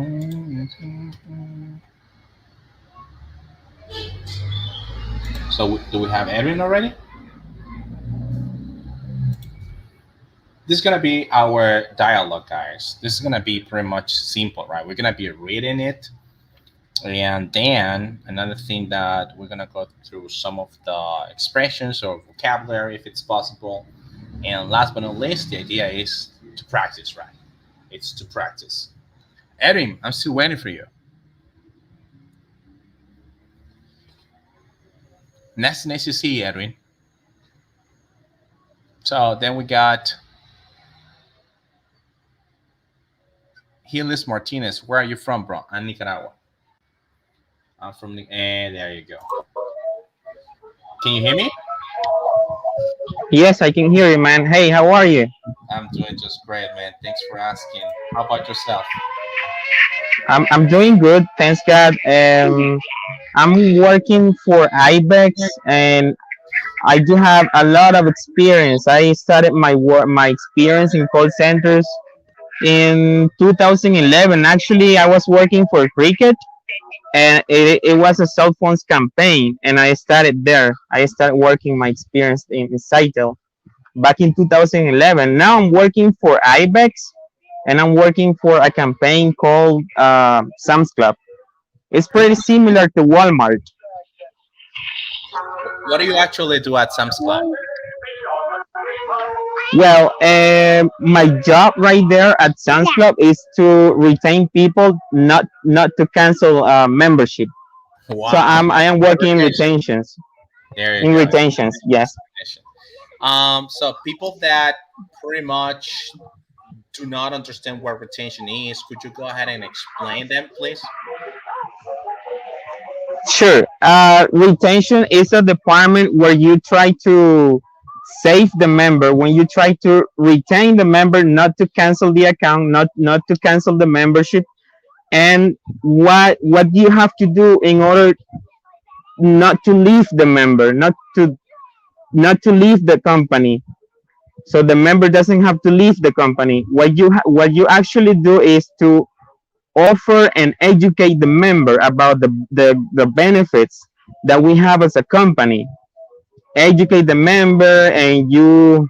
Speaker 2: So, do we have Edwin already? This is gonna be our dialogue, guys. This is gonna be pretty much simple, right? We're gonna be reading it, and then another thing that we're gonna go through some of the expressions or vocabulary if it's possible. And last but not least, the idea is to practice, right? It's to practice. Edwin, I'm still waiting for you. Nice to see you, Edwin. So then we got Hillis Martinez. Where are you from, bro? I'm Nicaragua. I'm from and there you go. Can you hear me?
Speaker 3: Yes, I can hear you, man. Hey, how are you?
Speaker 2: I'm doing just great, man. Thanks for asking. How about yourself?
Speaker 3: I'm doing good, thanks God. I'm working for IBEX, and I do have a lot of experience. I started my experience in call centers in 2011. Actually, I was working for Cricket, and it was a cell phones campaign, and I started there. I started working my experience in Saitel back in 2011. Now I'm working for IBEX, and I'm working for a campaign called Sam's Club. It's pretty similar to Walmart.
Speaker 2: What do you actually do at Sam's Club?
Speaker 3: Well, my job right there at Sam's Club is to retain people, not to cancel membership. So
Speaker 2: Wow.
Speaker 3: I am working in
Speaker 2: Retention.
Speaker 3: retentions.
Speaker 2: There you
Speaker 3: In
Speaker 2: go.
Speaker 3: retentions, yes.
Speaker 2: Retention. So people that pretty much do not understand what retention is, could you go ahead and explain them, please?
Speaker 3: Sure. Retention is a department where you try to save the member, when you try to retain the member, not to cancel the account, not to cancel the membership, and what you have to do in order not to leave the member, not to leave the company. So the member doesn't have to leave the company. What you actually do is to offer and educate the member about the benefits that we have as a company. Educate the member, and you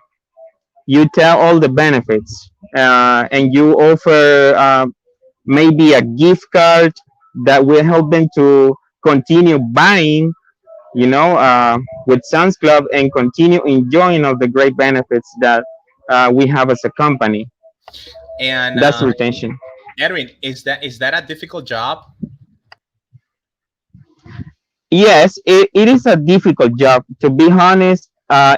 Speaker 3: tell all the benefits, and you offer maybe a gift card that will help them to continue buying, with Sam's Club, and continue enjoying all the great benefits that we have as a company.
Speaker 2: And
Speaker 3: That's retention.
Speaker 2: Edwin, is that a difficult job?
Speaker 3: Yes, it is a difficult job. To be honest,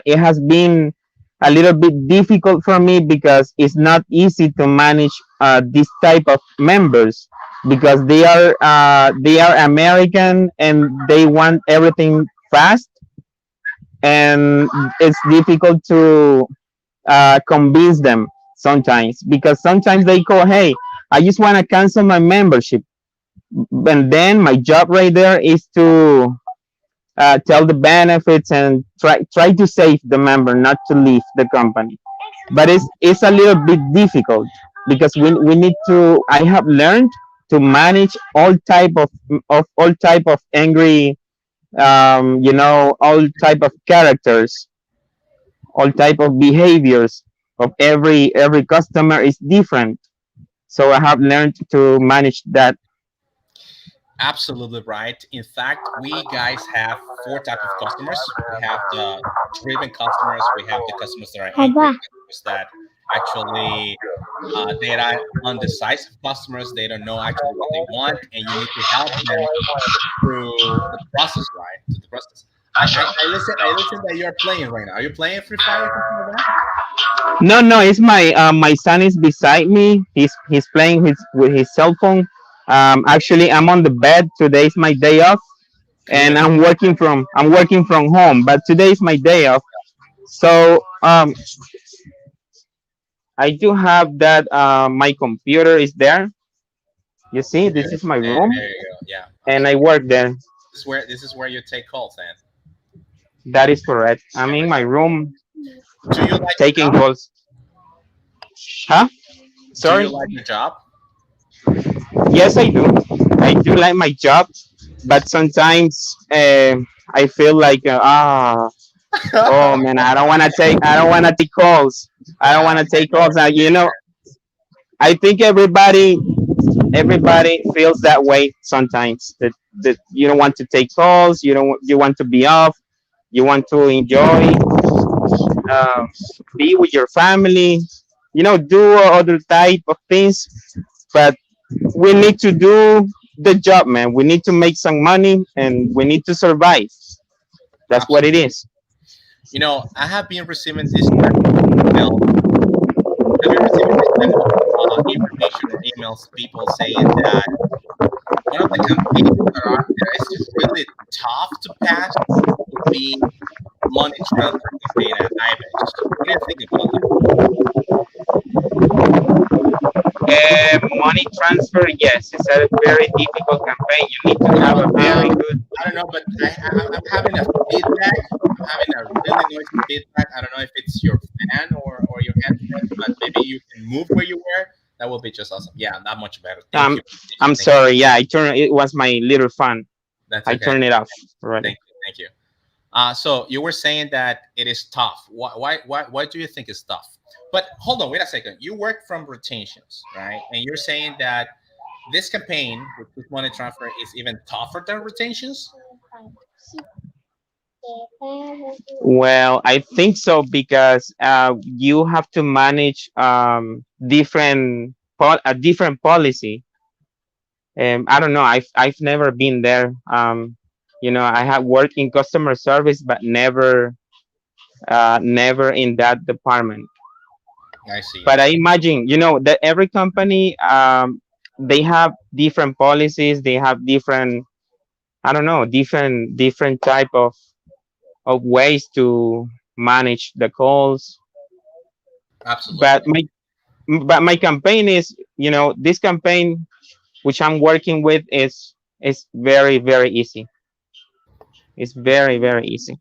Speaker 3: it has been a little bit difficult for me because it's not easy to manage this type of members, because they are American, and they want everything fast, and it's difficult to convince them sometimes, because sometimes they call, hey, I just want to cancel my membership, and then my job right there is to tell the benefits and try to save the member, not to leave the company. But it's a little bit difficult, because we need to. I have learned to manage all type of angry, all type of characters, all type of behaviors of every customer is different. So I have learned to manage that.
Speaker 2: Absolutely right. In fact, we guys have four type of customers. We have the driven customers. We have the customers that are angry, customers that actually they are undecisive customers. They don't know actually what they want, and you need to help them through the process, right? To the process. I listen that you're playing right now. Are you playing Free Fire or something like that?
Speaker 3: No, no, it's my son is beside me. He's playing with his cell phone. Actually, I'm on the bed. Today's my day off, and
Speaker 2: Good.
Speaker 3: I'm working from home. But today is my day off, so I do have that. My computer is there. You see, this
Speaker 2: Good.
Speaker 3: is my
Speaker 2: And
Speaker 3: room,
Speaker 2: there you go. Yeah.
Speaker 3: and
Speaker 2: Okay.
Speaker 3: I work there.
Speaker 2: This is where you take calls, then.
Speaker 3: That is correct. I'm in
Speaker 2: Very
Speaker 3: my
Speaker 2: good.
Speaker 3: room
Speaker 2: Do you like your
Speaker 3: taking
Speaker 2: job?
Speaker 3: calls. Huh?
Speaker 2: Do you
Speaker 3: Sorry.
Speaker 2: like your job?
Speaker 3: Yes, I do. I do like my job, but sometimes I feel like oh man, I don't want to take calls. I don't
Speaker 2: Yeah,
Speaker 3: want to
Speaker 2: I
Speaker 3: take
Speaker 2: know
Speaker 3: calls.
Speaker 2: what you mean there.
Speaker 3: I think everybody feels that way sometimes. That you don't want to take calls. You want to be off. You want to enjoy, um, be with your family. Do other type of things. But we need to do the job, man. We need to make some money and we need to survive. That's what it
Speaker 2: Absolutely.
Speaker 3: is.
Speaker 2: I have been receiving this type of email. I've been receiving this type of information or emails, people saying that one of the campaigns that are there is really tough to pass would be money transfer campaign at iBase. What do you think about that?
Speaker 3: Money transfer, yes, it's a very difficult campaign. You need to have a very good.
Speaker 2: I don't know, but I'm having a feedback. I'm having a really noisy feedback. I don't know if it's your fan or your headset, but maybe you can move where you were. That would be just awesome. Yeah, not much better. Thank
Speaker 3: Um,
Speaker 2: you. Thank you.
Speaker 3: I'm
Speaker 2: Thank you.
Speaker 3: sorry. Yeah, I turned. It was my little fan.
Speaker 2: That's
Speaker 3: I
Speaker 2: okay.
Speaker 3: turned it off already.
Speaker 2: Thank you. Thank you. So you were saying that it is tough. Why do you think it's tough? But hold on, wait a second. You work from retentions, right? And you're saying that this campaign with this money transfer is even tougher than retentions.
Speaker 3: Well, I think so because you have to manage a different policy. I don't know. I've never been there. I have worked in customer service, but never in that department.
Speaker 2: I see. I
Speaker 3: But I
Speaker 2: see.
Speaker 3: imagine, that every company, they have different policies. They have different, I don't know, different type of ways to manage the calls.
Speaker 2: Absolutely.
Speaker 3: But my campaign is, this campaign which I'm working with is very very easy. It's very very easy.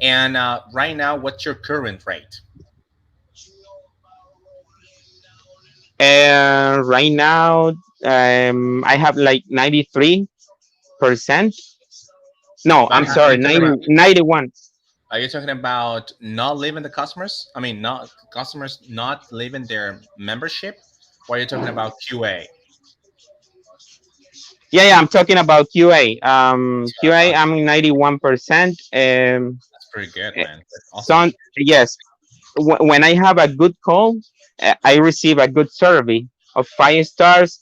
Speaker 2: And right now, what's your current rate?
Speaker 3: And right now, I have like 93%. No,
Speaker 2: But
Speaker 3: I'm
Speaker 2: are
Speaker 3: sorry,
Speaker 2: you talking about
Speaker 3: 91.
Speaker 2: not leaving the customers? I mean, not customers not leaving their membership. Or are you talking about QA?
Speaker 3: Yeah, yeah, I'm talking about QA.
Speaker 2: That's what I
Speaker 3: QA,
Speaker 2: thought.
Speaker 3: I'm in 91%.
Speaker 2: That's pretty good,
Speaker 3: Eh,
Speaker 2: man. That's awesome.
Speaker 3: Some, yes, when I have a good call, I receive a good survey of 5 stars,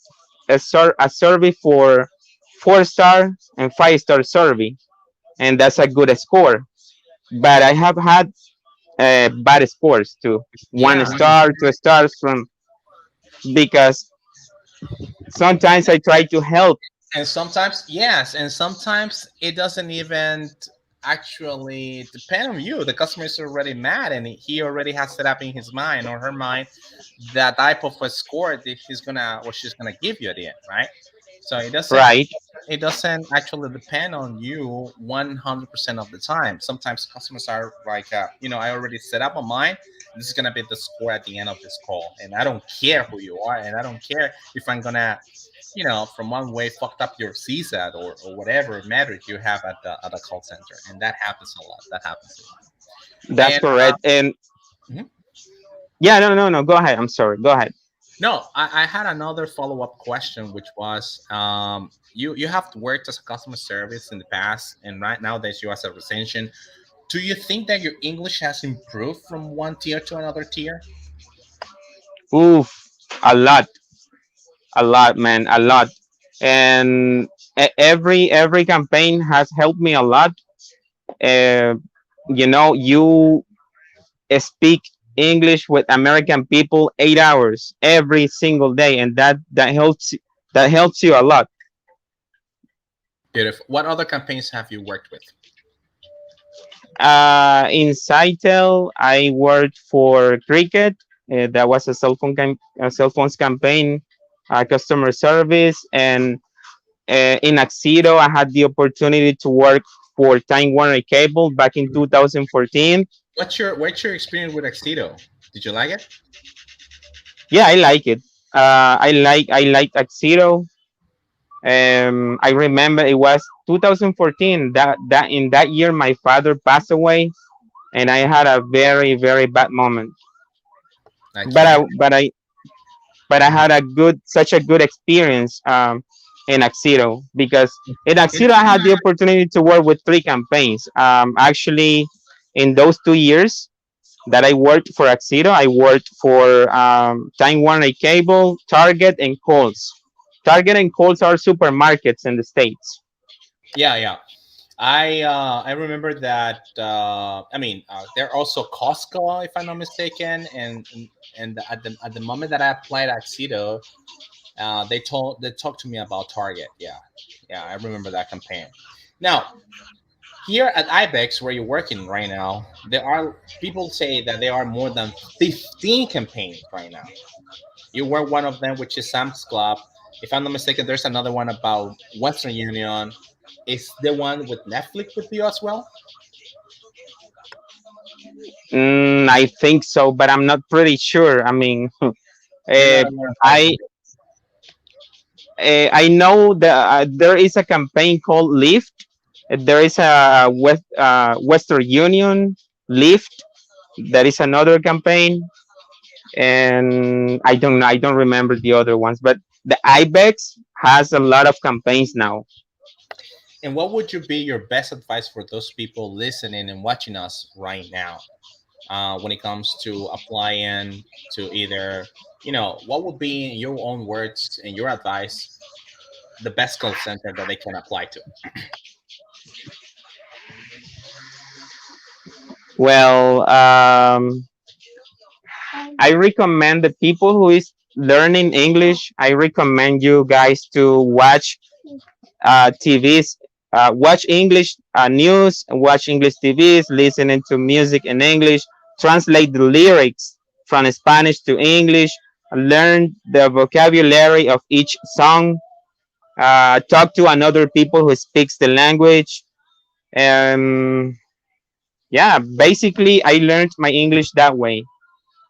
Speaker 3: a survey for 4 star and 5 star survey, and that's a good score. But I have had bad scores too, one
Speaker 2: Yeah,
Speaker 3: star, 2 stars from because sometimes I try to help.
Speaker 2: and sometimes yes, and sometimes it doesn't even actually depend on you. The customer is already mad, and he already has set up in his mind or her mind that type of a score that he's gonna or she's gonna give you at the end, right? So
Speaker 3: Right,
Speaker 2: it doesn't actually depend on you 100% of the time. Sometimes customers are like, I already set up on mine. This is gonna be the score at the end of this call, and I don't care who you are, and I don't care if I'm gonna, from one way fucked up your CSAT or whatever metric you have at the call center, and that happens a lot. That happens a lot.
Speaker 3: that's
Speaker 2: And
Speaker 3: correct. And
Speaker 2: mhm.
Speaker 3: yeah, no, no, no. Go ahead. I'm sorry. Go ahead.
Speaker 2: No, I had another follow up question, which was, you have worked as a customer service in the past, and right now that you as a retention. Do you think that your English has improved from one tier to another tier?
Speaker 3: Oof, a lot, a lot, man, a lot. And every campaign has helped me a lot. Uh, you speak English with American people 8 hours every single day, and that helps you a lot.
Speaker 2: Beautiful. What other campaigns have you worked with?
Speaker 3: In Cytel, I worked for Cricket. That was a cell phones campaign, customer service, and in Axiro, I had the opportunity to work for Time Warner Cable back in 2014.
Speaker 2: What's your experience with Exito? Did you like it?
Speaker 3: Yeah, I like it. I like Axiro. I remember it was 2014. That in that year, my father passed away, and I had a very very bad moment.
Speaker 2: I
Speaker 3: But
Speaker 2: can't.
Speaker 3: I but I but I had such a good experience in Axiro, because in Axiro I had the opportunity to work with three campaigns. Actually, in those 2 years that I worked for Axiro, I worked for Time Warner Cable, Target, and Kohl's. Target and Kohl's are supermarkets in the states.
Speaker 2: Yeah, yeah. I remember that. They're also Costco, if I'm not mistaken, and at the moment that I applied at Cito, they talked to me about Target. Yeah, yeah, I remember that campaign. Now here at IBEX, where you're working right now, there are people say that there are more than 15 campaigns right now. You were one of them, which is Sam's Club. If I'm not mistaken, there's another one about Western Union. Is the one with Netflix with you as well?
Speaker 3: I think so, but I'm not pretty sure. I mean,
Speaker 2: You're not
Speaker 3: uh,
Speaker 2: aware of that
Speaker 3: I
Speaker 2: campaign.
Speaker 3: I know that there is a campaign called Lyft. There is a Western Union Lyft. That is another campaign, and I don't remember the other ones. But the IBEX has a lot of campaigns now.
Speaker 2: And what would you be your best advice for those people listening and watching us right now, when it comes to applying to either, what would be in your own words and your advice the best call center that they can apply to?
Speaker 3: Well, I recommend the people who is learning English. I recommend you guys to watch TVs, watch English news, watch English TVs, listening to music in English, translate the lyrics from Spanish to English, learn the vocabulary of each song, talk to another people who speaks the language. Um, yeah, basically, I learned my English that way.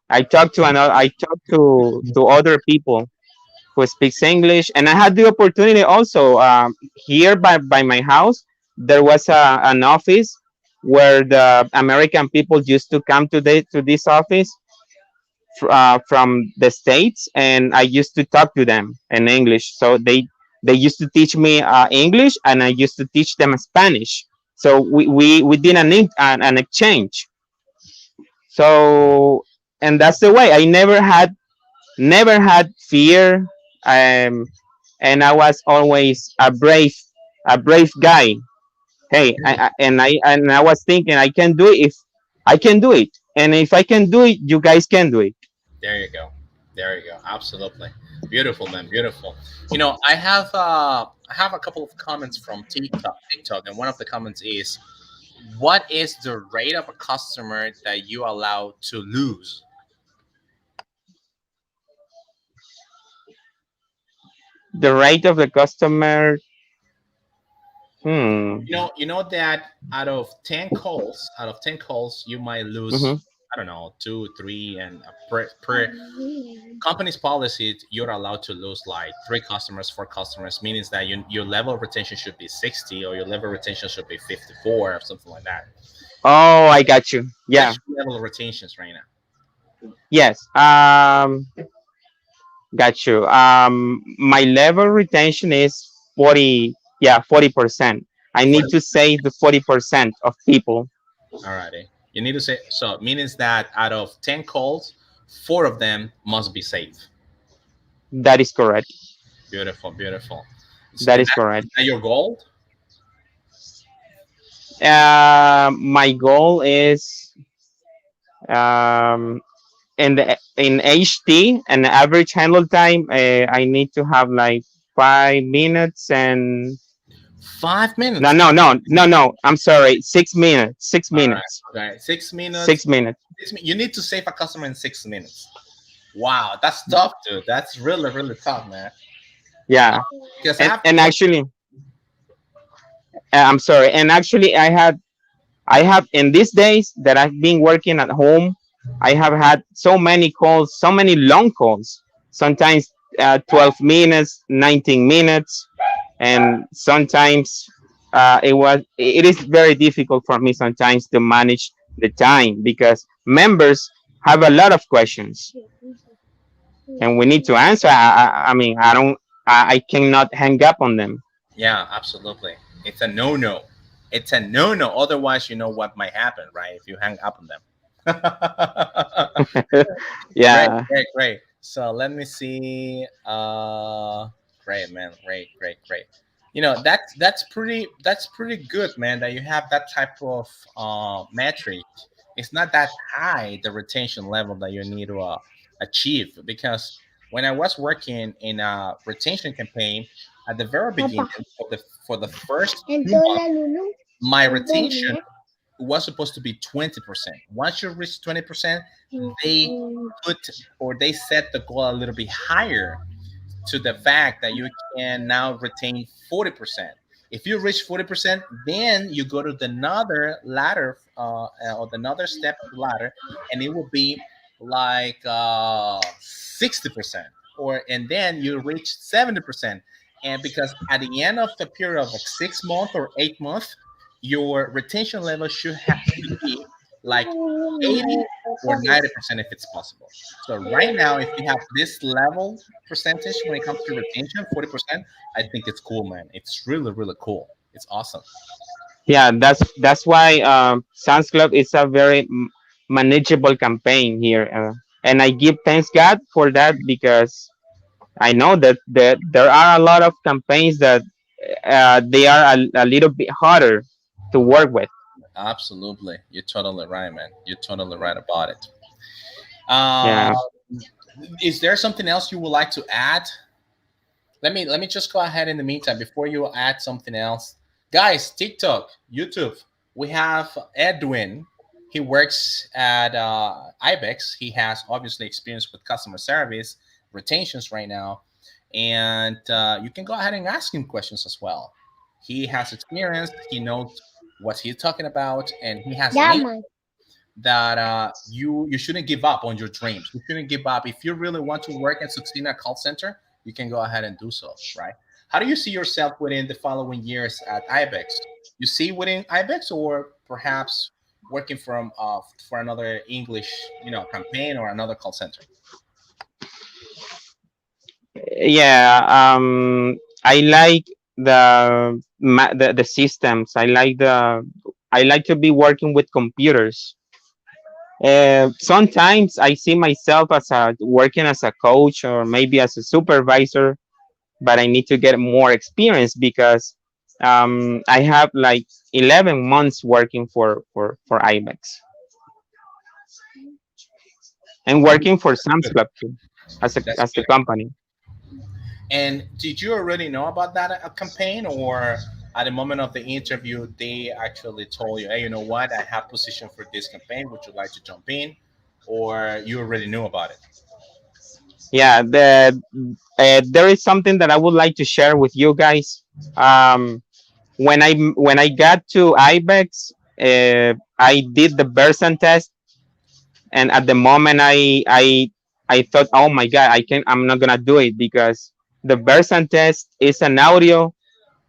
Speaker 3: I talk to other people who speaks English. And I had the opportunity also, here by my house. There was an office where the American people used to come to this office from the states, and I used to talk to them in English. So they used to teach me English, and I used to teach them Spanish. So we did an exchange. So, and that's the way. I never had fear, um, and I was always a brave guy. Hey, and I was thinking I can do it. If I can do it, and if I can do it, you guys can do it.
Speaker 2: There you go. There you go. Absolutely. Beautiful, man. Beautiful. I have a couple of comments from TikTok, and one of the comments is, what is the rate of a customer that you allow to lose?
Speaker 3: The rate of the customer. Hmm.
Speaker 2: You know that out of ten calls, you might lose,
Speaker 3: Mm-hmm.
Speaker 2: I don't know, two, three, and per company's policy, you're allowed to lose like three customers, four customers, meaning that your level of retention should be 60 or your level of retention should be 54 or something like that.
Speaker 3: Oh, I got you. Yeah.
Speaker 2: What's your level of retentions right now?
Speaker 3: Yes. Got you. My level retention is 40. Yeah, 40%. I need
Speaker 2: 40.
Speaker 3: to save the 40% of people.
Speaker 2: Alrighty. You need to say so. Means that out of 10 calls, 4 of them must be safe.
Speaker 3: That is correct.
Speaker 2: Beautiful, beautiful.
Speaker 3: That
Speaker 2: And
Speaker 3: is correct.
Speaker 2: is that your goal?
Speaker 3: My goal is um, in HT and average handle time. I need to have like 5 minutes and
Speaker 2: 5 minutes.
Speaker 3: no. I'm sorry, 6 minutes. Six
Speaker 2: All right.
Speaker 3: minutes.
Speaker 2: Okay. 6 minutes.
Speaker 3: 6 minutes.
Speaker 2: You need to save a customer in 6 minutes. Wow, that's tough, dude. That's really, really tough, man.
Speaker 3: Yeah,
Speaker 2: Because I have
Speaker 3: and
Speaker 2: to.
Speaker 3: actually, I'm sorry. And actually, I have in these days that I've been working at home, I have had so many calls, so many long calls. Sometimes 12 minutes, 19 minutes, and sometimes it is very difficult for me sometimes to manage the time because members have a lot of questions and we need to answer. I mean, I cannot hang up on them.
Speaker 2: Yeah, absolutely. It's a no-no. It's a no-no. Otherwise, you know what might happen, right? If you hang up on them. Great,
Speaker 3: Yeah,
Speaker 2: great, great. So let me see. Great, man. Great, great, great. You know that's pretty good, man. That you have that type of metric. It's not that high the retention level that you need to achieve because when I was working in a retention campaign at the very beginning for the first 2 months, my retention was supposed to be 20%. Once you reach 20%, they put or they set the goal a little bit higher to the fact that you can now retain 40%. If you reach 40%, then you go to the another ladder or the another step of the ladder, and it will be like 60%, or and then you reach 70%. And because at the end of the period of like 6 months or 8 months, your retention level should be like 80 or 90% if it's possible. So right now, if you have this level percentage when it comes to retention, 40%, I think it's cool, man. It's really, really cool. It's awesome.
Speaker 3: yeah. That's why Sans Club is a very manageable campaign here, and I give thanks God for that because I know that there are a lot of campaigns that they are a little bit harder to work with.
Speaker 2: Absolutely. You're totally right, man. You're totally right about it. Uh,
Speaker 3: Yeah.
Speaker 2: is there something else you would like to add? Let me just go ahead in the meantime before you add something else. Guys, TikTok, YouTube, we have Edwin. He works at Ibex. He has obviously experience with customer service, retentions right now. And you can go ahead and ask him questions as well. He has experience, he knows what he's talking about, and he has made that you shouldn't give up on your dreams. You shouldn't give up. If you really want to work and succeed in a call center, you can go ahead and do so, right? How do you see yourself within the following years at Ibex? You see within Ibex, or perhaps working from for another English, campaign or another call center?
Speaker 3: Yeah. I like the systems. I like to be working with computers. Sometimes I see myself as working as a coach or maybe as a supervisor, but I need to get more experience because I have like 11 months working for IBEX and working for Sam's Club too,
Speaker 2: That's
Speaker 3: as the
Speaker 2: beautiful.
Speaker 3: company.
Speaker 2: And did you already know about that campaign, or at the moment of the interview, they actually told you, "Hey, you know what? I have position for this campaign. Would you like to jump in?" Or you already knew about it?
Speaker 3: Yeah, there is something that I would like to share with you guys. Um, when I got to IBEX, I did the Bersan test, and at the moment I thought, oh my god, I'm not gonna do it because the Bersan test is an audio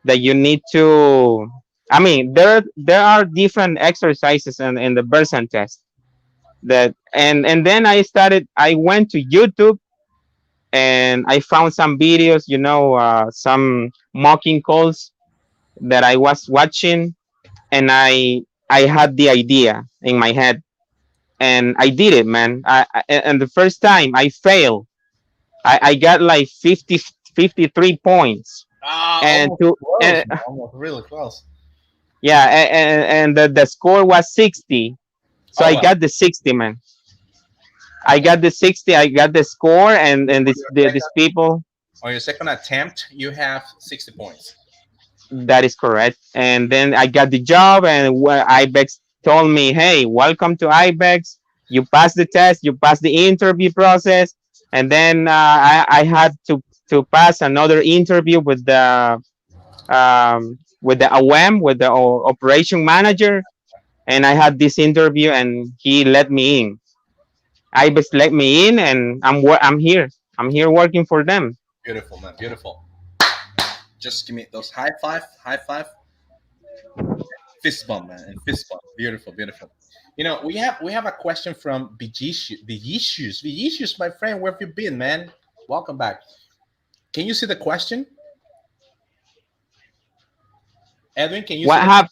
Speaker 3: that you need to. I mean, there are different exercises in the Bersan test that and then I went to YouTube and I found some videos, some mocking calls that I was watching, and I had the idea in my head. and I did it, man. And the first time I failed, I got like 53 points, and
Speaker 2: Almost
Speaker 3: to
Speaker 2: close, man. Almost really close.
Speaker 3: yeah, and the score was 60, so
Speaker 2: Oh
Speaker 3: I
Speaker 2: well.
Speaker 3: got the 60, man. I got the 60. I got the score, and
Speaker 2: On
Speaker 3: this
Speaker 2: your
Speaker 3: these
Speaker 2: second,
Speaker 3: people.
Speaker 2: on your second attempt, you have 60 points.
Speaker 3: That is correct. And then I got the job, and Ibex told me, "Hey, welcome to Ibex. You passed the test. You passed the interview process." And then I had to pass another interview with the OM, with the operation manager. And I had this interview, and he let me in. Ibex let me in, and I'm here. I'm here working for them.
Speaker 2: Beautiful, man. Beautiful. Just give me those high five, fist bump, man, and fist bump. Beautiful, beautiful. We have a question from Vigicius, my friend. Where have you been, man? Welcome back. Can you see the question, Edwin? Can you see
Speaker 3: What
Speaker 2: the?
Speaker 3: happened?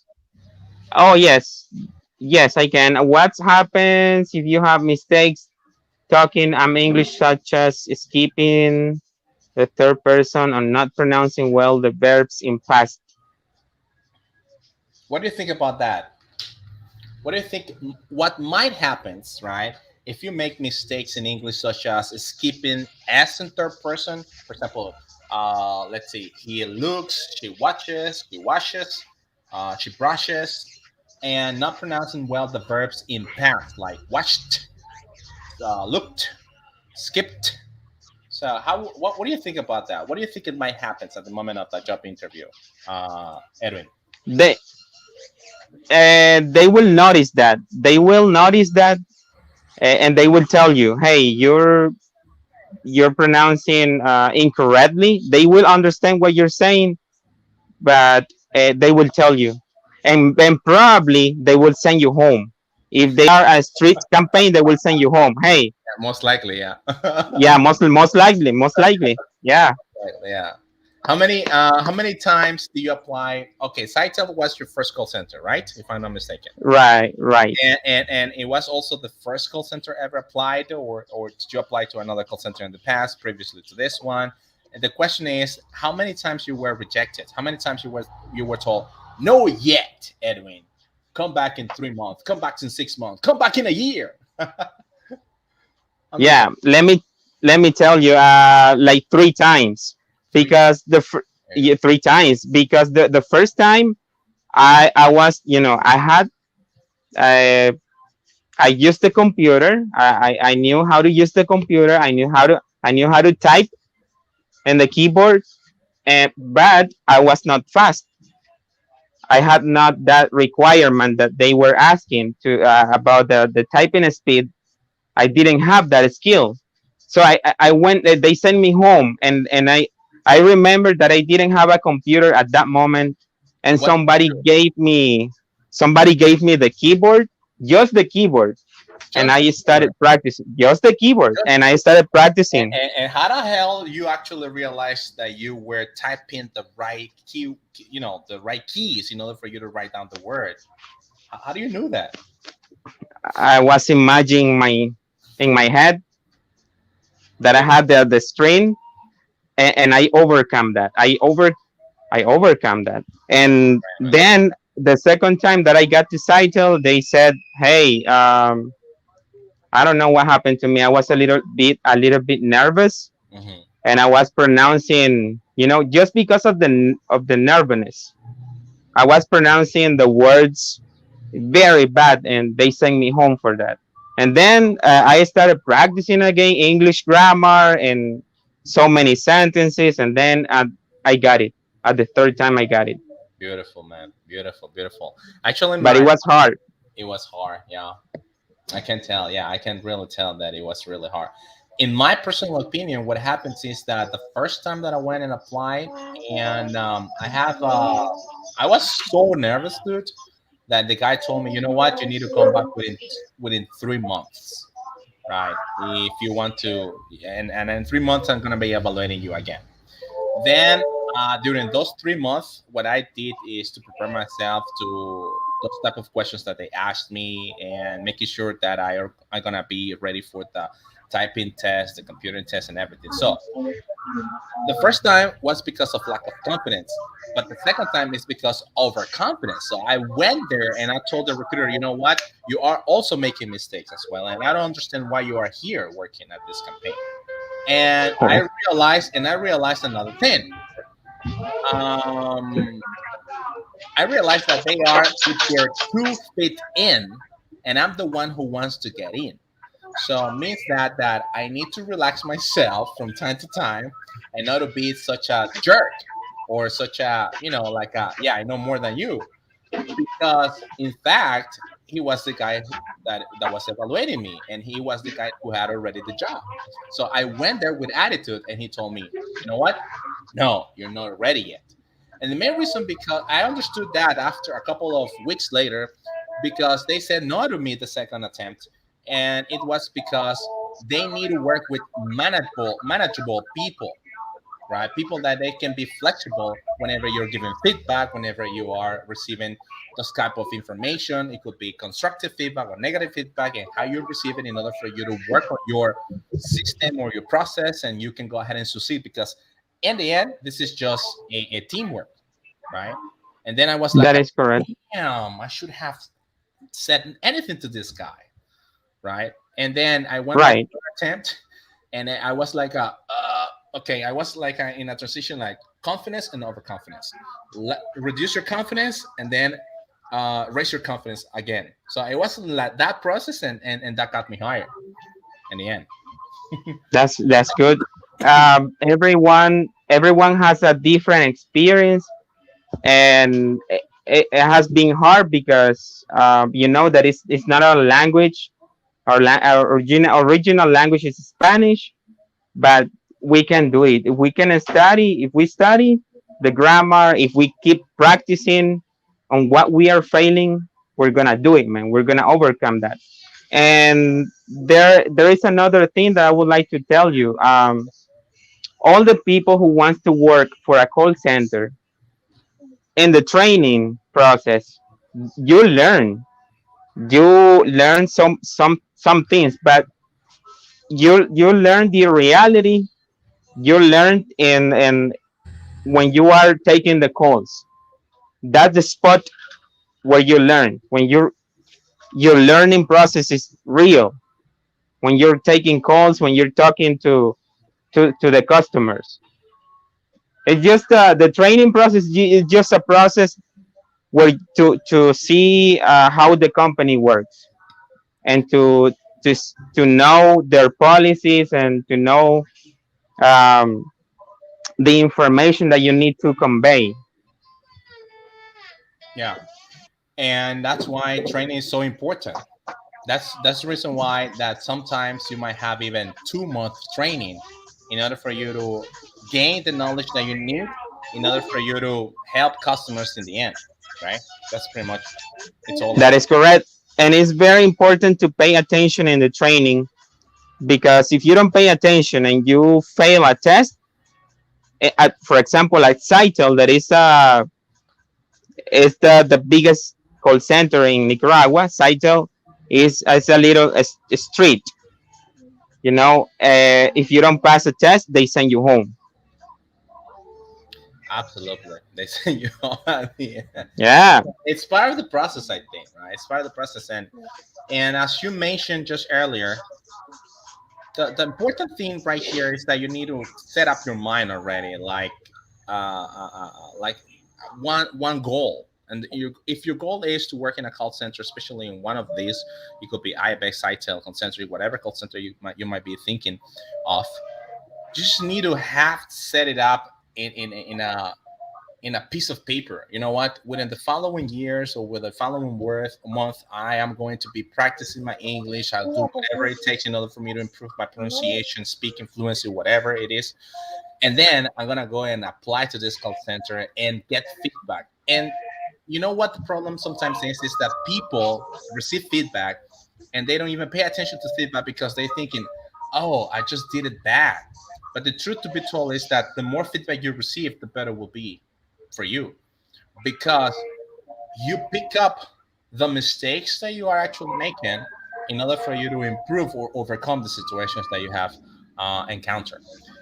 Speaker 3: Oh yes, yes I can. What happens if you have mistakes talking English, such as skipping the third person or not pronouncing well the verbs in past?
Speaker 2: What do you think about that? What do you think? What might happen, right? If you make mistakes in English, such as skipping s in third person, for example, let's see, he looks, she watches, he washes, she brushes, and not pronouncing well the verbs in past, like watched, looked, skipped. So, what do you think about that? What do you think it might happen at the moment of the job interview, Edwin?
Speaker 3: They they will notice that. They will notice that, and they will tell you, "Hey, you're pronouncing incorrectly." They will understand what you're saying, but they will tell you, and probably they will send you home. If they are a street campaign, they will send you home. Hey,
Speaker 2: Yeah, most likely, yeah.
Speaker 3: yeah, most likely, yeah,
Speaker 2: Yeah. How many times do you apply? Okay, Sitel was your first call center, right? If I'm not mistaken.
Speaker 3: right, right.
Speaker 2: And it was also the first call center ever applied, or did you apply to another call center in the past, previously to this one? And the question is, how many times you were rejected? How many times you were told no yet, Edwin? Come back in 3 months. Come back in 6 months. Come back in a year. How many
Speaker 3: Yeah,
Speaker 2: times?
Speaker 3: let me tell you, like three times,
Speaker 2: Three.
Speaker 3: because yeah, three times, because the first time I was, I had uh, I used the computer. I knew how to use the computer. I knew how to type in the keyboard, and but I was not fast. I had not that requirement that they were asking to about the typing speed. I didn't have that skill, so I went. They sent me home, and I remember that I didn't have a computer at that moment, and
Speaker 2: What did you do?
Speaker 3: somebody gave me the keyboard, just the keyboard, and
Speaker 2: Just the
Speaker 3: I
Speaker 2: keyboard.
Speaker 3: started practicing just the keyboard,
Speaker 2: Just
Speaker 3: and
Speaker 2: the
Speaker 3: I
Speaker 2: keyboard.
Speaker 3: started practicing.
Speaker 2: And how the hell you actually realized that you were typing the right key, the right keys in order for you to write down the word? How do you know that?
Speaker 3: I was imagining in my head that I
Speaker 2: Beautiful.
Speaker 3: had the screen, and I overcome that. I overcome that. And then the second time that I got to Cytel, they said, "Hey, I don't know what happened to me. I was a little bit nervous,
Speaker 2: Hmm.
Speaker 3: and I was pronouncing, just because of the nervousness, I was pronouncing the words very bad, and they sent me home for that. And then I started practicing again English grammar and so many sentences, and then I got it. At the third time, I got it,
Speaker 2: Beautiful, man. Beautiful, beautiful. Actually,
Speaker 3: but it was hard.
Speaker 2: it was hard. Yeah, I can tell. Yeah, I can really tell that it was really hard. In my personal opinion, what happens is that the first time that I went and applied, and I was so nervous, dude, that the guy told me, you know what, you need to come back within 3 months, right? If you want to, and in 3 months, I'm gonna be evaluating you again. Then during those 3 months, what I did is to prepare myself those type of questions that they asked me, and making sure that I'm gonna be ready for the typing test, the computer test, and everything. So the first time was because of lack of confidence, but the second time is because overconfidence. So I went there and I told the recruiter, you know what, you are also making mistakes as well, and I don't understand why you are here working at this campaign. And I realized another thing. um I realized that they are with their 2 feet in, and I'm the one who wants to get in. So it means that I need to relax myself from time to time, and not to be such a jerk, or such a, like a, yeah, I know more than you. Because in fact, he was the guy that was evaluating me, and he was the guy who had already the job. So I went there with attitude, and he told me, you know what, no, you're not ready yet. And the main reason, because I understood that after a couple of weeks later, because they said no to me the second attempt, and it was because they need to work with manageable people, right? People that they can be flexible whenever you're giving feedback, whenever you are receiving this type of information. It could be constructive feedback or negative feedback, and how you receive it in order for you to work on your system or your process, and you can go ahead and succeed. Because in the end, this is just a teamwork, right? And then I was like,
Speaker 3: That is correct.
Speaker 2: damn, I should have said anything to this guy, right? And then I went my
Speaker 3: Right.
Speaker 2: third attempt, and I was like, okay, I was like in a transition, like confidence and overconfidence. Reduce your confidence, and then raise your confidence again. So it was like that process, and that got me higher in the end.
Speaker 3: That's good. Everyone has a different experience, and it has been hard because you know that it's not our language. Our original language is Spanish, but we can do it. If we can study, if we study the grammar, if we keep practicing on what we are failing, we're gonna do it, man. We're gonna overcome that. And there is another thing that I would like to tell you. All the people who wants to work for a call center, in the training process, you learn some things, but you learn the reality. You learn in when you are taking the calls. That's the spot where you learn. When your learning process is real. When you're taking calls, when you're talking to the customers. It's just the training process is just a process where to see how the company works, and to know their policies, and to know um, the information that you need to convey.
Speaker 2: Yeah, and that's why training is so important. That's the reason why that sometimes you might have even 2 months training in order for you to gain the knowledge that you need, in order for you to help customers in the end, right? That's pretty much it's all
Speaker 3: That
Speaker 2: about.
Speaker 3: is correct. And it's very important to pay attention in the training, because if you don't pay attention and you fail a test, for example, at Cytel, that is the biggest call center in Nicaragua. Cytel is a little a street. If you don't pass a test, they send you home.
Speaker 2: Absolutely, they say you all at the end.
Speaker 3: Yeah,
Speaker 2: It's part of the process, I think, right? It's part of the process, and as you mentioned just earlier, the important thing right here is that you need to set up your mind already, like one goal. And if your goal is to work in a call center, especially in one of these, it could be IBEX, ITEL, Concentric, whatever call center you might be thinking of. You just need to have set it up in a piece of paper. You know what? Within the following years, or with the following month, I am going to be practicing my English. I'll do whatever it takes in order for me to improve my pronunciation, speaking fluency, whatever it is. And then I'm gonna go and apply to this call center and get feedback. And you know what the problem sometimes is that people receive feedback, and they don't even pay attention to feedback, because they're thinking, oh, I just did it bad. But the truth to be told is that the more feedback you receive, the better it will be for you, because you pick up the mistakes that you are actually making in order for you to improve or overcome the situations that you have encountered.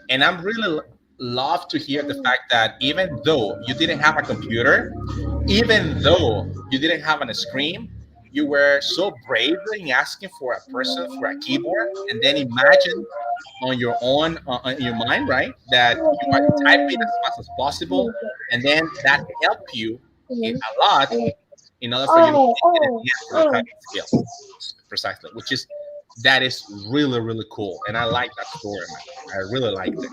Speaker 2: And I'm really love to hear the fact that even though you didn't have a computer, even though you didn't have a screen, you were so brave in asking for a person for a keyboard, and then imagine on your own in your mind, right, that you are typing as fast as possible, and then that help you a lot in order for you to enhance your typing skills, precisely. Which is that is really really cool, and I like that story, man. I really liked it.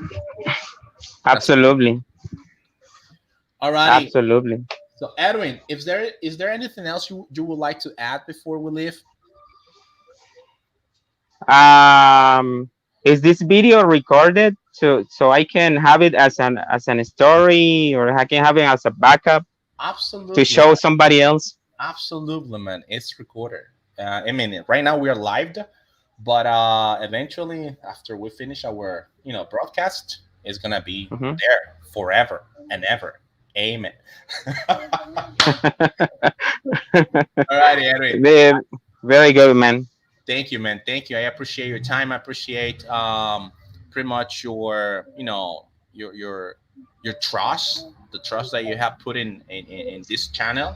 Speaker 2: That's
Speaker 3: Absolutely,
Speaker 2: alrighty.
Speaker 3: absolutely.
Speaker 2: So Edwin, if there is there anything else you would like to add before we leave?
Speaker 3: Is this video recorded so I can have it as an story, or I can have it as a backup to
Speaker 2: Absolutely,
Speaker 3: show somebody else?
Speaker 2: absolutely, man. It's recorded. I mean, right now we are live, but eventually, after we finish our broadcast, it's gonna be
Speaker 3: Hmm.
Speaker 2: there forever and ever. Amen. All righty, Edwin.
Speaker 3: Very good, man.
Speaker 2: Thank you, man. Thank you. I appreciate your time. I appreciate pretty much your your trust, the trust that you have put in this channel,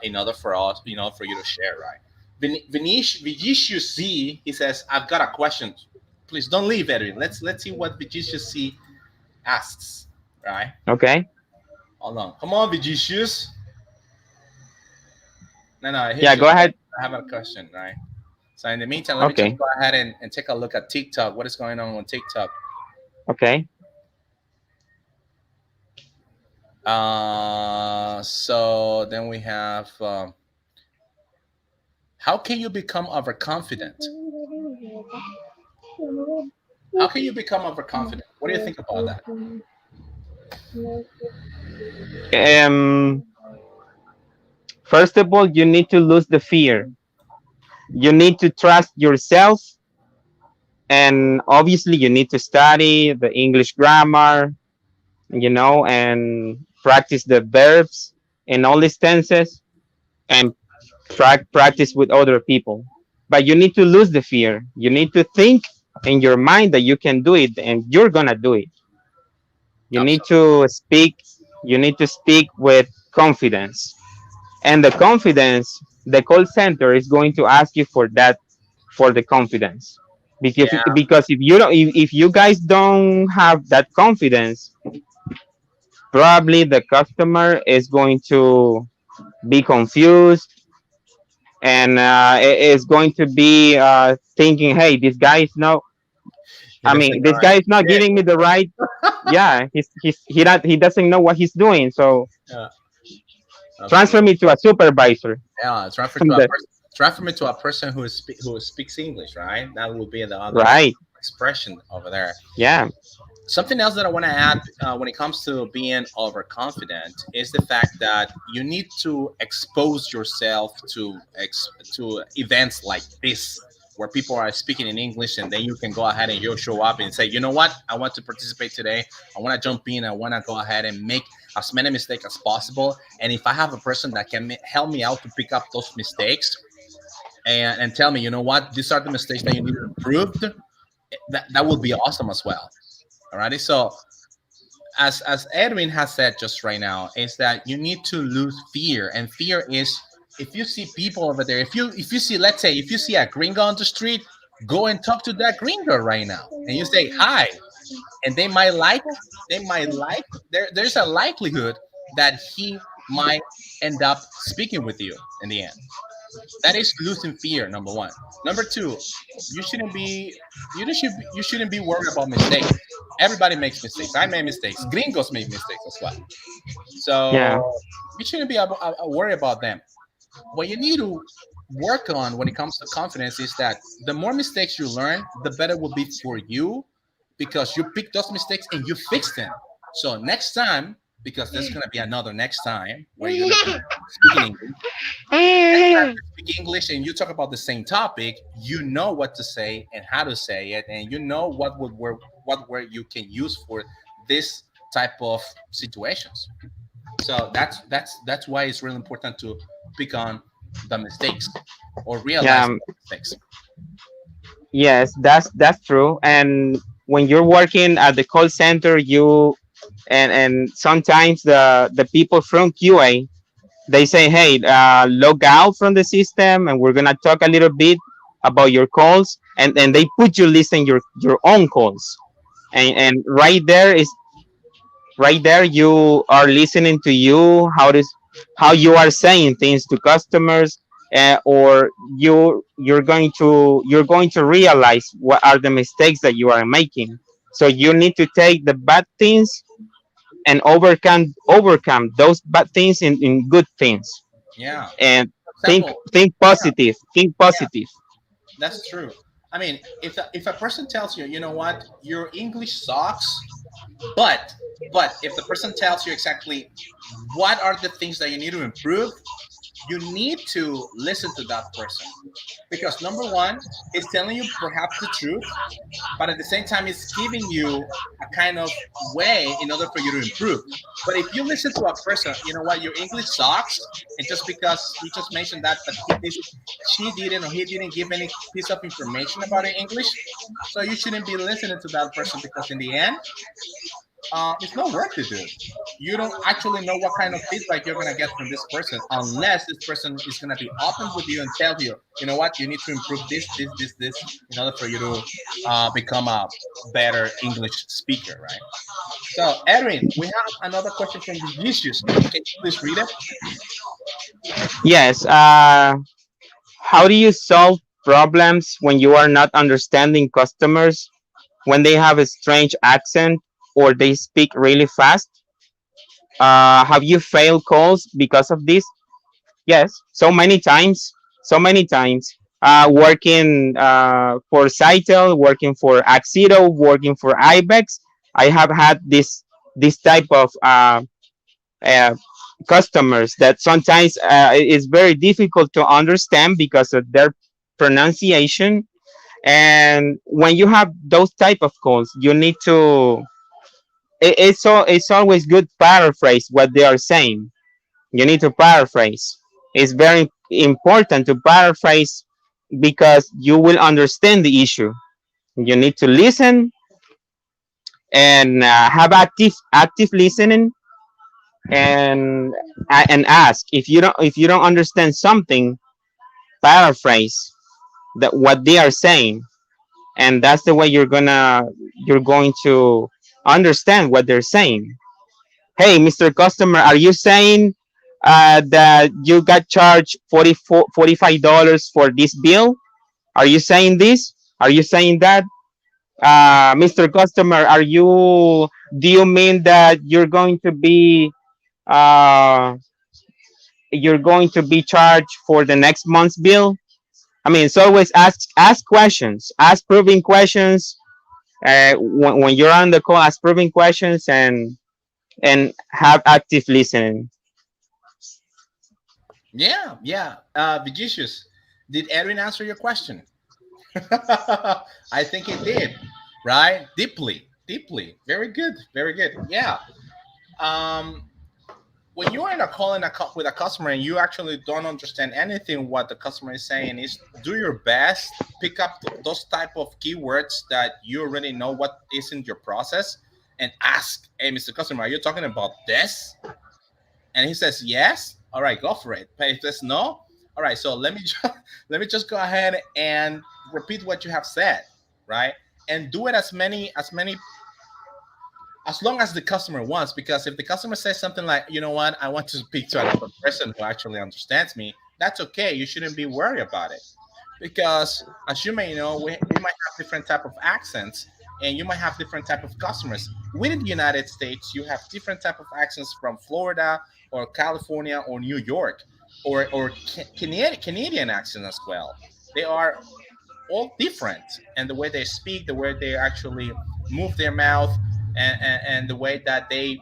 Speaker 2: in order for us, for you to share, right? Vinicius Z, he says, I've got a question. Please don't leave, Edwin. Let's see what Vinicius Z asks. Right?
Speaker 3: Okay.
Speaker 2: Hold on. Come on, Vinicius. No, he's
Speaker 3: Yeah,
Speaker 2: just
Speaker 3: go ahead.
Speaker 2: I have a question, right? So in the meantime, let me just
Speaker 3: Okay.
Speaker 2: go ahead and take a look at TikTok. What is going on TikTok?
Speaker 3: Okay.
Speaker 2: So then we have how can you become overconfident? How can you become overconfident? What do you think about that?
Speaker 3: Um. First of all, you need to lose the fear. You need to trust yourself, and obviously, you need to study the English grammar, and practice the verbs in all these tenses, and practice with other people. But you need to lose the fear. You need to think in your mind that you can do it, and you're gonna do it. You need
Speaker 2: Absolutely.
Speaker 3: to speak. You need to speak with confidence, and the confidence, the call center is going to ask you for that, for the confidence.
Speaker 2: Yeah,
Speaker 3: Because if you guys don't have that confidence, probably the customer is going to be confused, and is going to be thinking, hey, this guy is no,
Speaker 2: he doesn't know
Speaker 3: this
Speaker 2: how
Speaker 3: guy
Speaker 2: to
Speaker 3: is not
Speaker 2: speak.
Speaker 3: giving me the right. Yeah, he doesn't know what he's doing, so
Speaker 2: Yeah,
Speaker 3: transfer
Speaker 2: absolutely.
Speaker 3: me to a supervisor.
Speaker 2: Yeah, transfer to a
Speaker 3: The-
Speaker 2: person. Transfer me to a person who speaks English, right? That will be the other
Speaker 3: right,
Speaker 2: expression over there.
Speaker 3: yeah.
Speaker 2: Something else that I want to add when it comes to being overconfident is the fact that you need to expose yourself to events like this, where people are speaking in English, and then you can go ahead and you'll show up and say, you know what, I want to participate today. I want to jump in. I want to go ahead and make as many mistakes as possible. And if I have a person that can help me out to pick up those mistakes and tell me, you know what, these are the mistakes that you need improved, that would be awesome as well. Alrighty, so as Edwin has said just right now, is that you need to lose fear, and fear is if you see people over there, if you see, let's say, if you see a gringo on the street, go and talk to that gringo right now, and you say hi, and they might like there's a likelihood that he might end up speaking with you in the end. That is losing fear, number one. Number two, you shouldn't be you shouldn't be worried about mistakes. Everybody makes mistakes. I make mistakes. Gringos make mistakes as well.
Speaker 3: Yeah.
Speaker 2: So you shouldn't be worried about them. What you need to work on when it comes to confidence is that the more mistakes you learn, the better it will be for you, because you pick those mistakes and you fix them. So next time, because there's gonna be another next time where you're gonna be speaking English. Next time you speak English and you talk about the same topic, you know what to say and how to say it, and you know what word you can use for this type of situations. So that's why it's really important to pick on the mistakes or realizing
Speaker 3: Yeah,
Speaker 2: the mistakes.
Speaker 3: yes, that's true. And when you're working at the call center, you and sometimes the people from QA, they say, hey, log out from the system, and we're gonna talk a little bit about your calls, and they put you listen your own calls, and right there you are listening to you how you are saying things to customers, or you're going to realize what are the mistakes that you are making. So you need to take the bad things and overcome those bad things in good things,
Speaker 2: Yeah.
Speaker 3: and
Speaker 2: For example,
Speaker 3: think
Speaker 2: yeah,
Speaker 3: positive, think
Speaker 2: yeah,
Speaker 3: positive.
Speaker 2: that's true. I mean, if a person tells you, you know what, your English sucks, but if the person tells you exactly what are the things that you need to improve, you need to listen to that person, because number one, it's telling you perhaps the truth, but at the same time it's giving you a kind of way in order for you to improve. But if you listen to a person, you know what, your English sucks, and just because he just mentioned that, but she didn't, or he didn't give any piece of information about your English, so you shouldn't be listening to that person, because in the end, it's not worth it, dude. You don't actually know what kind of feedback you're gonna get from this person unless this person is gonna be open with you and tell you, you know what, you need to improve this in order for you to become a better English speaker, right? So, Edwin, we have another question from the issues. Can you please read it?
Speaker 3: Yes. How do you solve problems when you are not understanding customers, when they have a strange accent or they speak really fast? Have you failed calls because of this? Yes, so many times, so many times. Working for Cytel, working for Axito, working for Ibex, I have had this type of uh, customers that sometimes is very difficult to understand because of their pronunciation. And when you have those type of calls, you need to it's always good paraphrase what they are saying. You need to paraphrase. It's very important to paraphrase because you will understand the issue. You need to listen and have active listening, and ask if you don't understand something, paraphrase that what they are saying, and that's the way you're going to understand what they're saying. Hey, Mr. Customer, are you saying that you got charged $45 for this bill? Are you saying this? Are you saying that? Mr. Customer, do you mean that uh, you're going to be charged for the next month's bill? I mean, it's always ask questions, ask proving questions. When you're on the call, ask proving questions, and have active listening.
Speaker 2: Yeah, yeah. Vegetious, did Edwin answer your question? I think it did, right? Deeply, deeply. Very good, very good. Yeah. Um, when you are in a call with a customer and you actually don't understand anything what the customer is saying, is do your best, pick up those type of keywords that you already know what is in your process, and ask, hey, Mr. Customer, are you talking about this? And he says yes. All right, go for it. But if he says no, all right, so let me let me just go ahead and repeat what you have said, right? And do it as long as the customer wants, because if the customer says something like, you know what, I want to speak to another person who actually understands me, that's okay. You shouldn't be worried about it, because as you may know, we might have different type of accents, and you might have different type of customers within the United States. You have different type of accents from Florida or California or New York, or Canadian accent as well. They are all different, and the way they speak, the way they actually move their mouth, and the way that they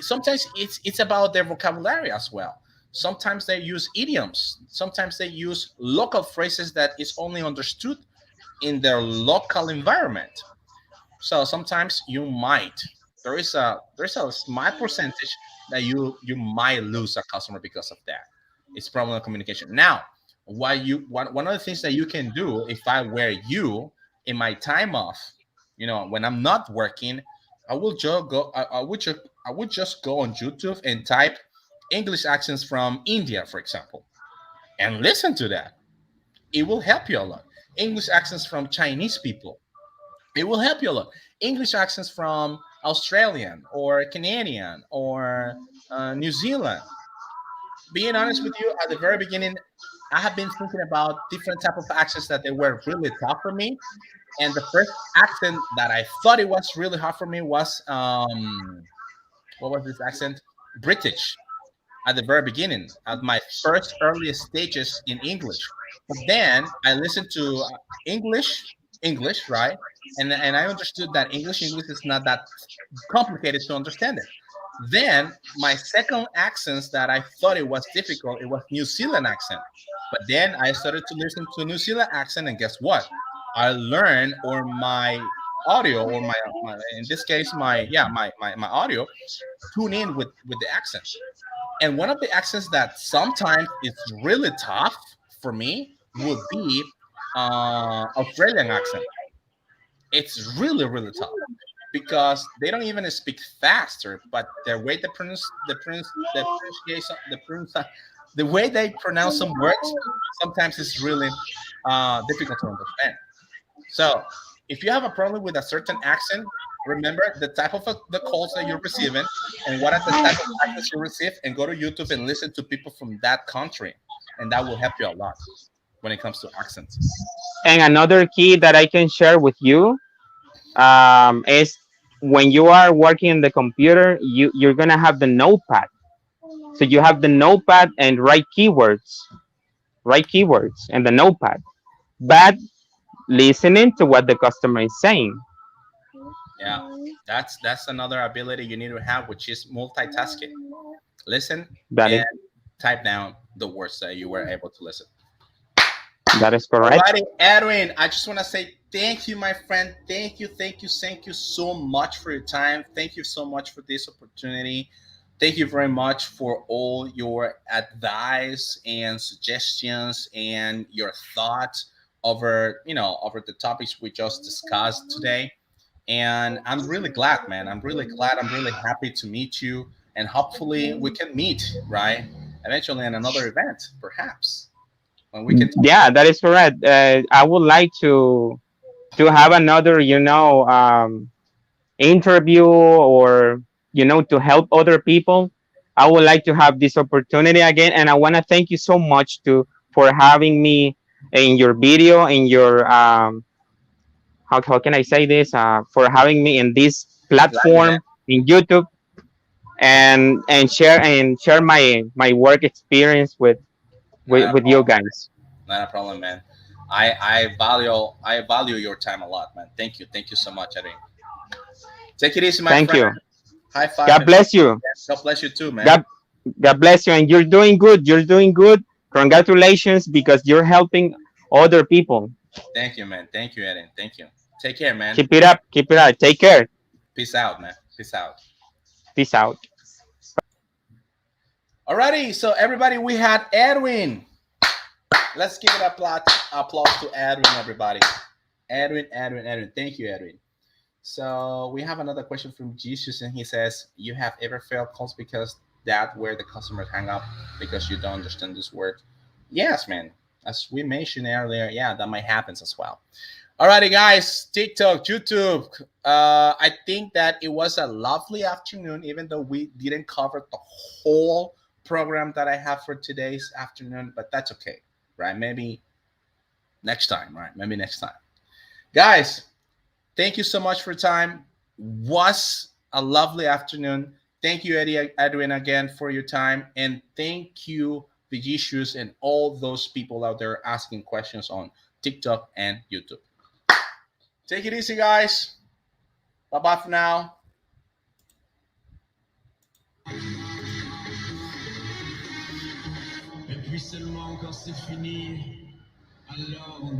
Speaker 2: sometimes it's about their vocabulary as well. Sometimes they use idioms, sometimes they use local phrases that is only understood in their local environment. So sometimes you might, there's a small percentage that you might lose a customer because of that. It's problem of communication. Now, one of the things that you can do if I were you in my time off, when I'm not working, I will just go. I would just go on YouTube and type English accents from India, for example, and listen to that. It will help you a lot. English accents from Chinese people. It will help you a lot. English accents from Australian or Canadian or New Zealand. Being honest with you, at the very beginning, I have been thinking about different type of accents that they were really tough for me. And the first accent that I thought it was really hard for me was what was this accent? British at the very beginning, at my first earliest stages in English. But then I listened to English, English, right? And I understood that English is not that complicated to understand it. Then my second accents that I thought it was difficult, it was New Zealand accent. But then I started to listen to New Zealand accent, and guess what? I learned, or my audio, or my in this case my audio tune in with the accent. And one of the accents that sometimes is really tough for me would be Australian accent. It's really really tough because they don't even speak faster, but the way they pronounce the way they pronounce some words sometimes is really difficult to understand. So if you have a problem with a certain accent, remember the type of the calls that you're receiving and what are the type of accents you receive, and go to YouTube and listen to people from that country, and that will help you a lot when it comes to accents.
Speaker 3: And another key that I can share with you is when you are working on the computer, you're gonna have the notepad. So you have the notepad and write keywords and the notepad. But listening to what the customer is saying.
Speaker 2: Yeah, that's another ability you need to have, which is multitasking. Listen
Speaker 3: That is
Speaker 2: and type down the words that you were able to listen.
Speaker 3: that is correct.
Speaker 2: Alrighty, Edwin, I just want to say thank you, my friend. Thank you so much for your time. Thank you so much for this opportunity. Thank you very much for all your advice and suggestions and your thoughts over the topics we just discussed today. And I'm really glad, man. I'm really glad. I'm really happy to meet you, and hopefully we can meet, right? Eventually in another event, perhaps, when we can talk
Speaker 3: Yeah,
Speaker 2: about.
Speaker 3: that is correct. I would like to have another, interview, or to help other people. I would like to have this opportunity again, and I want to thank you so much to for having me in your video, in your how can I say this, for having me in this
Speaker 2: Glad you, man.
Speaker 3: platform in YouTube, and share my work experience with
Speaker 2: Not a
Speaker 3: with you
Speaker 2: problem.
Speaker 3: guys.
Speaker 2: Not a problem, man. I value your time a lot, man. Thank you so much, Eddie. Take it easy, my
Speaker 3: Thank
Speaker 2: friend.
Speaker 3: you.
Speaker 2: High five
Speaker 3: God
Speaker 2: and thank
Speaker 3: bless
Speaker 2: you
Speaker 3: you.
Speaker 2: again. God bless you too, man.
Speaker 3: God God bless you, and you're doing good. You're doing good. Congratulations, because you're helping other people.
Speaker 2: Thank you, man. Thank you, Eddie. Thank you. Take care, man.
Speaker 3: Keep it up. Keep it up. Take care.
Speaker 2: Peace out, man. Peace out.
Speaker 3: Peace out.
Speaker 2: Alrighty, so everybody, we had Edwin. Let's give it applause to Edwin, everybody. Edwin. Thank you, Edwin. So we have another question from Jesus, and he says, "You have ever failed calls because that where the customers hang up because you don't understand this word?" Yes, man. As we mentioned earlier, yeah, that might happen as well. Alrighty, guys, TikTok, YouTube. I think that it was a lovely afternoon, even though we didn't cover the whole program that I have for today's afternoon, but that's okay, right? Maybe next time, right? Maybe next time. Guys, thank you so much for your time. Was a lovely afternoon. Thank you, Edwin, again for your time, and thank you, Vigicius, and all those people out there asking questions on TikTok and YouTube. Take it easy, guys. Bye bye for now. Et puis seulement quand c'est fini, alors